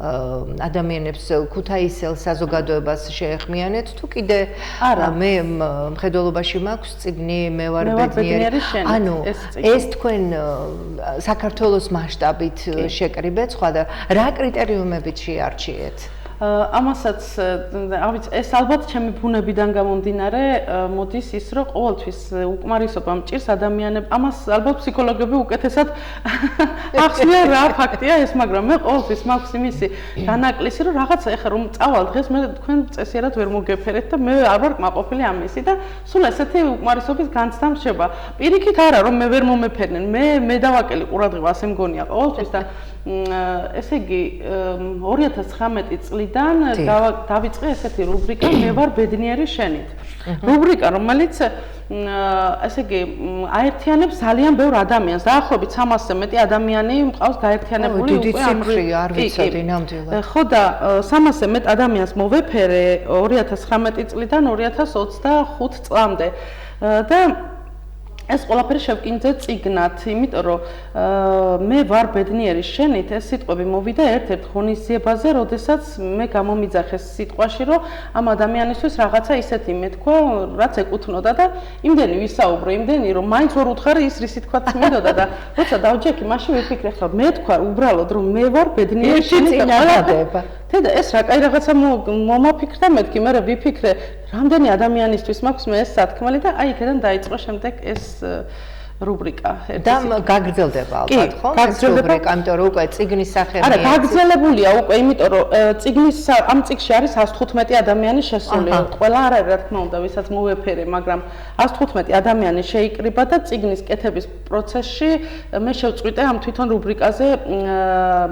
ადამიანებს ქუთაისელ საზოგადოებას შეეხმიანეთ თუ კიდე არა მე მხედველობაში მაქვს წიგნი მე ვარ ბედნიერი ანუ ეს თქვენ საქართველოს მასშტაბით შეკრიბეთ სხვა და რა კრიტერიუმებით შეარჩიეთ ამასაც ავიც ეს ალბათ ჩემი ბუნებიდან გამომდინარე მოდის ის რომ ყოველთვის უკმარისობა მჭირს ადამიანებს ამას ალბათ ფსიქოლოგები უკეთესად ახსნიან რა ფაქტია ეს მაგრამ მე ყოველთვის მაქვს იმისი განაკლისი რომ რაღაცა ეხა რომ წავალ დღეს მე თქვენ წესიერად ვერ მოგეფერეთ და მე არ ვარ კმაყოფილი ამისი და სულ ესეთი უკმარისობის განცდა მრჩება პირიქით არა რომ მე ვერ მომეფერნენ მე დავაკელი ყურადღება ასე მგონია ყოველთვის და ესე იგი 2019 წლიდან დავიწყე ესეთი რუბრიკა მე ვარ ბედნიერი შენით. რუბრიკა რომელიც ესე იგი აერთიანებს ძალიან ბევრ ადამიანს. დაახლოებით 300-ზე მეტი ადამიანი მყავს გაერთიანებული უკვე ამ რუბრიკაში არ ვიცოდი ნამდვილად. ხო და 300-ზე მეტ ადამიანს მოვეფერე 2019 წლიდან 2025 წლამდე. და ეს ყველაფერი შევკინძე წიგნად, იმიტომ რომ მე ვარ ბედნიერი შენით, ეს სიტყვები მოვიდა ერთ-ერთ ღონისძიებაზე, როდესაც მე გამომიძახეს სიტყვაში, რომ ამ ადამიანისთვის რაღაცა ისეთი მეთქვა, რაც ეკუთვნოდა და იმდენი ვისაუბრო, იმდენი რომ მაინც ვერ უთხარი ის რისი თქვაც მინდოდა და როცა დავჯექი, მაშინ ვიფიქრე, ხა მეთქვა უბრალოდ რომ მე ვარ ბედნიერი შენით და წინადადება. და ეს რა კაი რაღაცა მომაფიქრდა მეთქი, მე ვიფიქრე, რამდენი ადამიანისთვის მაქვს მე ეს სათქმელი და აი იქიდან დაიწყო შემდეგ ეს რუბრიკა. და გაგრძელდება ალბათ, ხო? ეს რუბრიკა, იმიტომ რომ უკვე წიგნის სახელი. არა, გაგრძელებულია უკვე, იმიტომ რომ წიგნის ამ წიგში არის 115 ადამიანი შესული. ყველა არ არის, რა თქმა უნდა, ვისაც მოვეფერე, მაგრამ 115 ადამიანი შეიკრიბა და წიგნის კეთების პროცესში მე შევწყვიტე ამ თვითონ რუბრიკაზე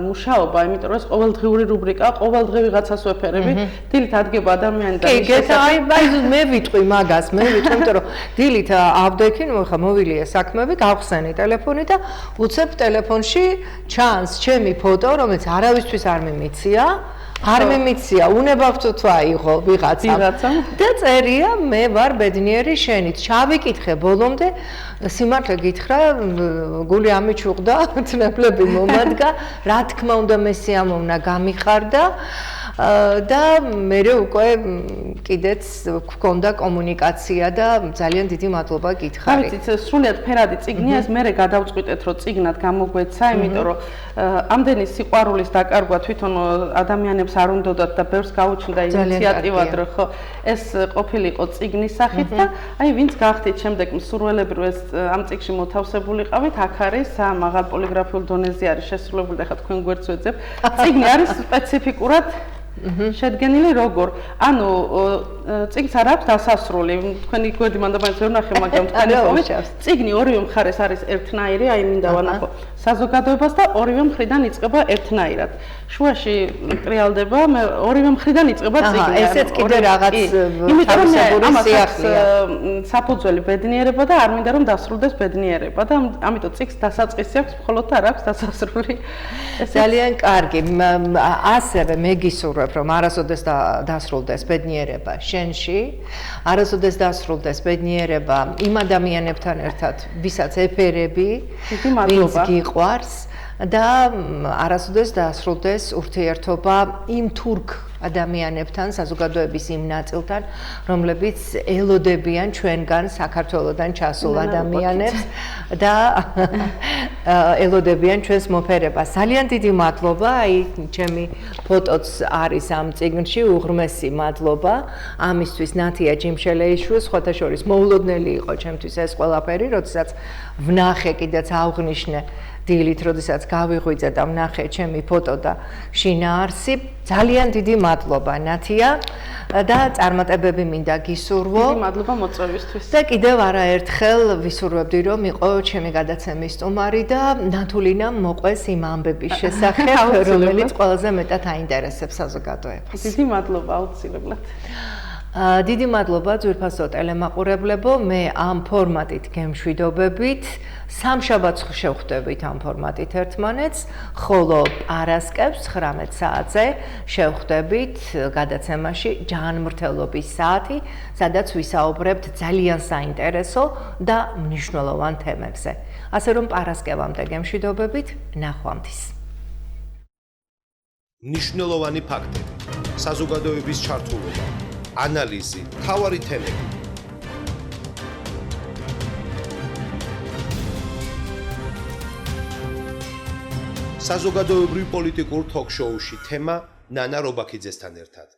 მუშაობა, იმიტომ რომ ეს ყოველდღიური რუბრიკაა, ყოველდღე ვიღაცას ვეფერები. დილით ადგება ადამიანი და მე ვიტყვი მაგას, იმიტომ რომ დილით ავდექი, ნუ ხა მოვილია საქმე გავხსენი ტელეფონი და უცებ ტელეფონში ჩანს ჩემი ფოტო, რომელიც არავისთვის არ მიმიცია. არ მიმიცია, უნებავთო თუ აიღო ვიღაცა. და წერია მე ვარ ბედნიერი შენით. ჩავიკითხე ბოლომდე, სიმართლე გითხრა, გული ამიჩუღდა, თნებლები მომადგა, რა თქმა უნდა მე სიამოვნა გამიხარდა. და მე უკვე კიდეც გქონდა კომუნიკაცია და ძალიან დიდი მადლობა გითხარი. ვიცით, სრულიად ფერადი წიგნია, ეს მე გადავწყვიტეთ, რომ წიგნად გამოგვეცა, იმიტომ რომ ამდენი სიყვარულის დაკარგვა თვითონ ადამიანებს არ უნდათ და ბევრს გაუჩნდა ინიციატივად, რომ ხო ეს ყოფილიყო წიგნის სახით და აი ვინც გახდით შემდეგ მსურველები, რომ ეს ამ წიგნში მოთავსებულიყავით, აქ არის მაღალ პოლიგრაფიულ დონეზე არის შესრულებული და ხა თქვენ გვერდს ვეძებ. წიგნი არის სპეციფიკურად შედგენილი როგორ? ანუ წიგნს არ აქვს დასასრული. თქვენი გვერდი მანდ მაინც ვერ ნახე, მაგრამ თქვენი წიგნი ორივე მხარეს არის ერთნაირი, აი მინდა ვანახო. საზოგადოებას და ორივე მხრიდან იწყება ერთნაირად. შუაში ტრიალდება, ორივე მხრიდან იწყება წიგნი. ესეც კიდე რაღაც იმიტომ რომ ამას საფუძველი ბედნიერება და არ მინდა რომ დასრულდეს ბედნიერება და ამიტომ წიგნს დასაწყისი აქვს, მხოლოდ არ აქვს დასასრული. ძალიან კარგი. ასევე მე გისურვებ რომ არასოდეს დასრულდეს ბედნიერება შენში, არასოდეს დასრულდეს ბედნიერება იმ ადამიანებთან ერთად, ვისაც ეფერები, ვინც გიყვარს და არასოდეს დასრულდეს ურთიერთობა იმ თურქ ადამიანებთან, საზოგადოების იმ ნაწილთან, რომლებიც ელოდებიან ჩვენგან საქართველოსდან ჩასულ ადამიანებს და ელოდებიან ჩვენს მოფერებას. ძალიან დიდი მადლობა, აი ჩემი ფოტოც არის ამ წიგნში, უღრმესი მადლობა ამისთვის ნათია ჯიმშელეიშვილს, სხვათა შორის მოულოდნელი იყო ჩემთვის ეს ყველაფერი, როდესაც ვნახე კიდეც აღვნიშნე დილით, როდესაც გავიღვიძე და ვნახე ჩემი ფოტო და შინაარსი. ძალიან დიდი მადლობა ნათია და წარმატებები მინდა გისურვო. დიდი მადლობა მოწვევისთვის. და კიდევ არაერთხელ ვისურვებდი რომ იყო ჩემი გადაცემის სტუმარი და ნათულინამ მოყვეს იმ ამბების შესახებ, რომელიც ყველაზე მეტად აინტერესებს საზოგადოებას. დიდი მადლობა აუცილებლად. დიდი მადლობა ძვირფასო ტელემაყურებლებო, მე ამ ფორმატით გემშვიდობებით, სამშაბათს შევხვდებით ამ ფორმატით ერთმანეთს, ხოლო პარასკევს 19 საათზე შევხვდებით გადაცემაში ჯანმრთელობის საათი, სადაც ვისაუბრებთ ძალიან საინტერესო და მნიშვნელოვან თემებზე. ასე რომ პარასკევამდე გემშვიდობებით, ნახვამდის. მნიშვნელოვანი ფაქტები, საზოგადოების ჩართულობა, ანალიზი, მთავარი თემები. საზოგადოებრივ პოლიტიკურ თოქ-შოუში თემა ნანა რობაქიძესთან ერთად.